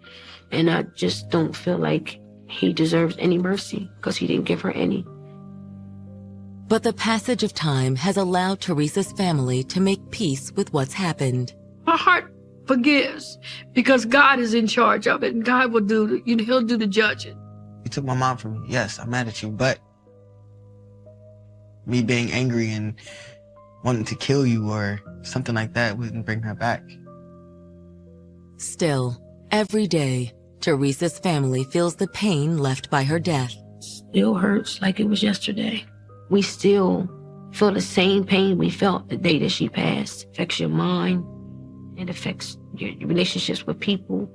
and I just don't feel like he deserves any mercy because he didn't give her any. But the passage of time has allowed Teresa's family to make peace with what's happened. My heart forgives because God is in charge of it, and God will do, he'll do the judging. You took my mom from me. Yes, I'm mad at you, but me being angry and wanting to kill you or something like that wouldn't bring her back. Still, every day, Teresa's family feels the pain left by her death. Still hurts like it was yesterday. We still feel the same pain we felt the day that she passed. It affects your mind. It affects your relationships with people.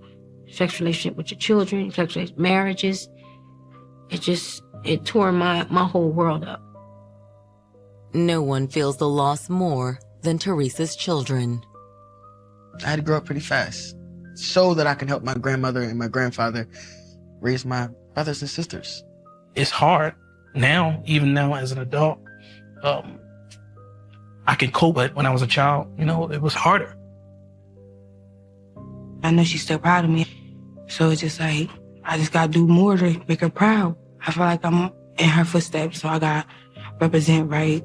It affects relationship with your children. It affects marriages. It tore my whole world up. No one feels the loss more than Teresa's children. I had to grow up pretty fast so that I can help my grandmother and my grandfather raise my brothers and sisters. It's hard now, even now as an adult. I can cope, but when I was a child, it was harder. I know she's still proud of me. So it's just like, I just gotta do more to make her proud. I feel like I'm in her footsteps, so I gotta represent right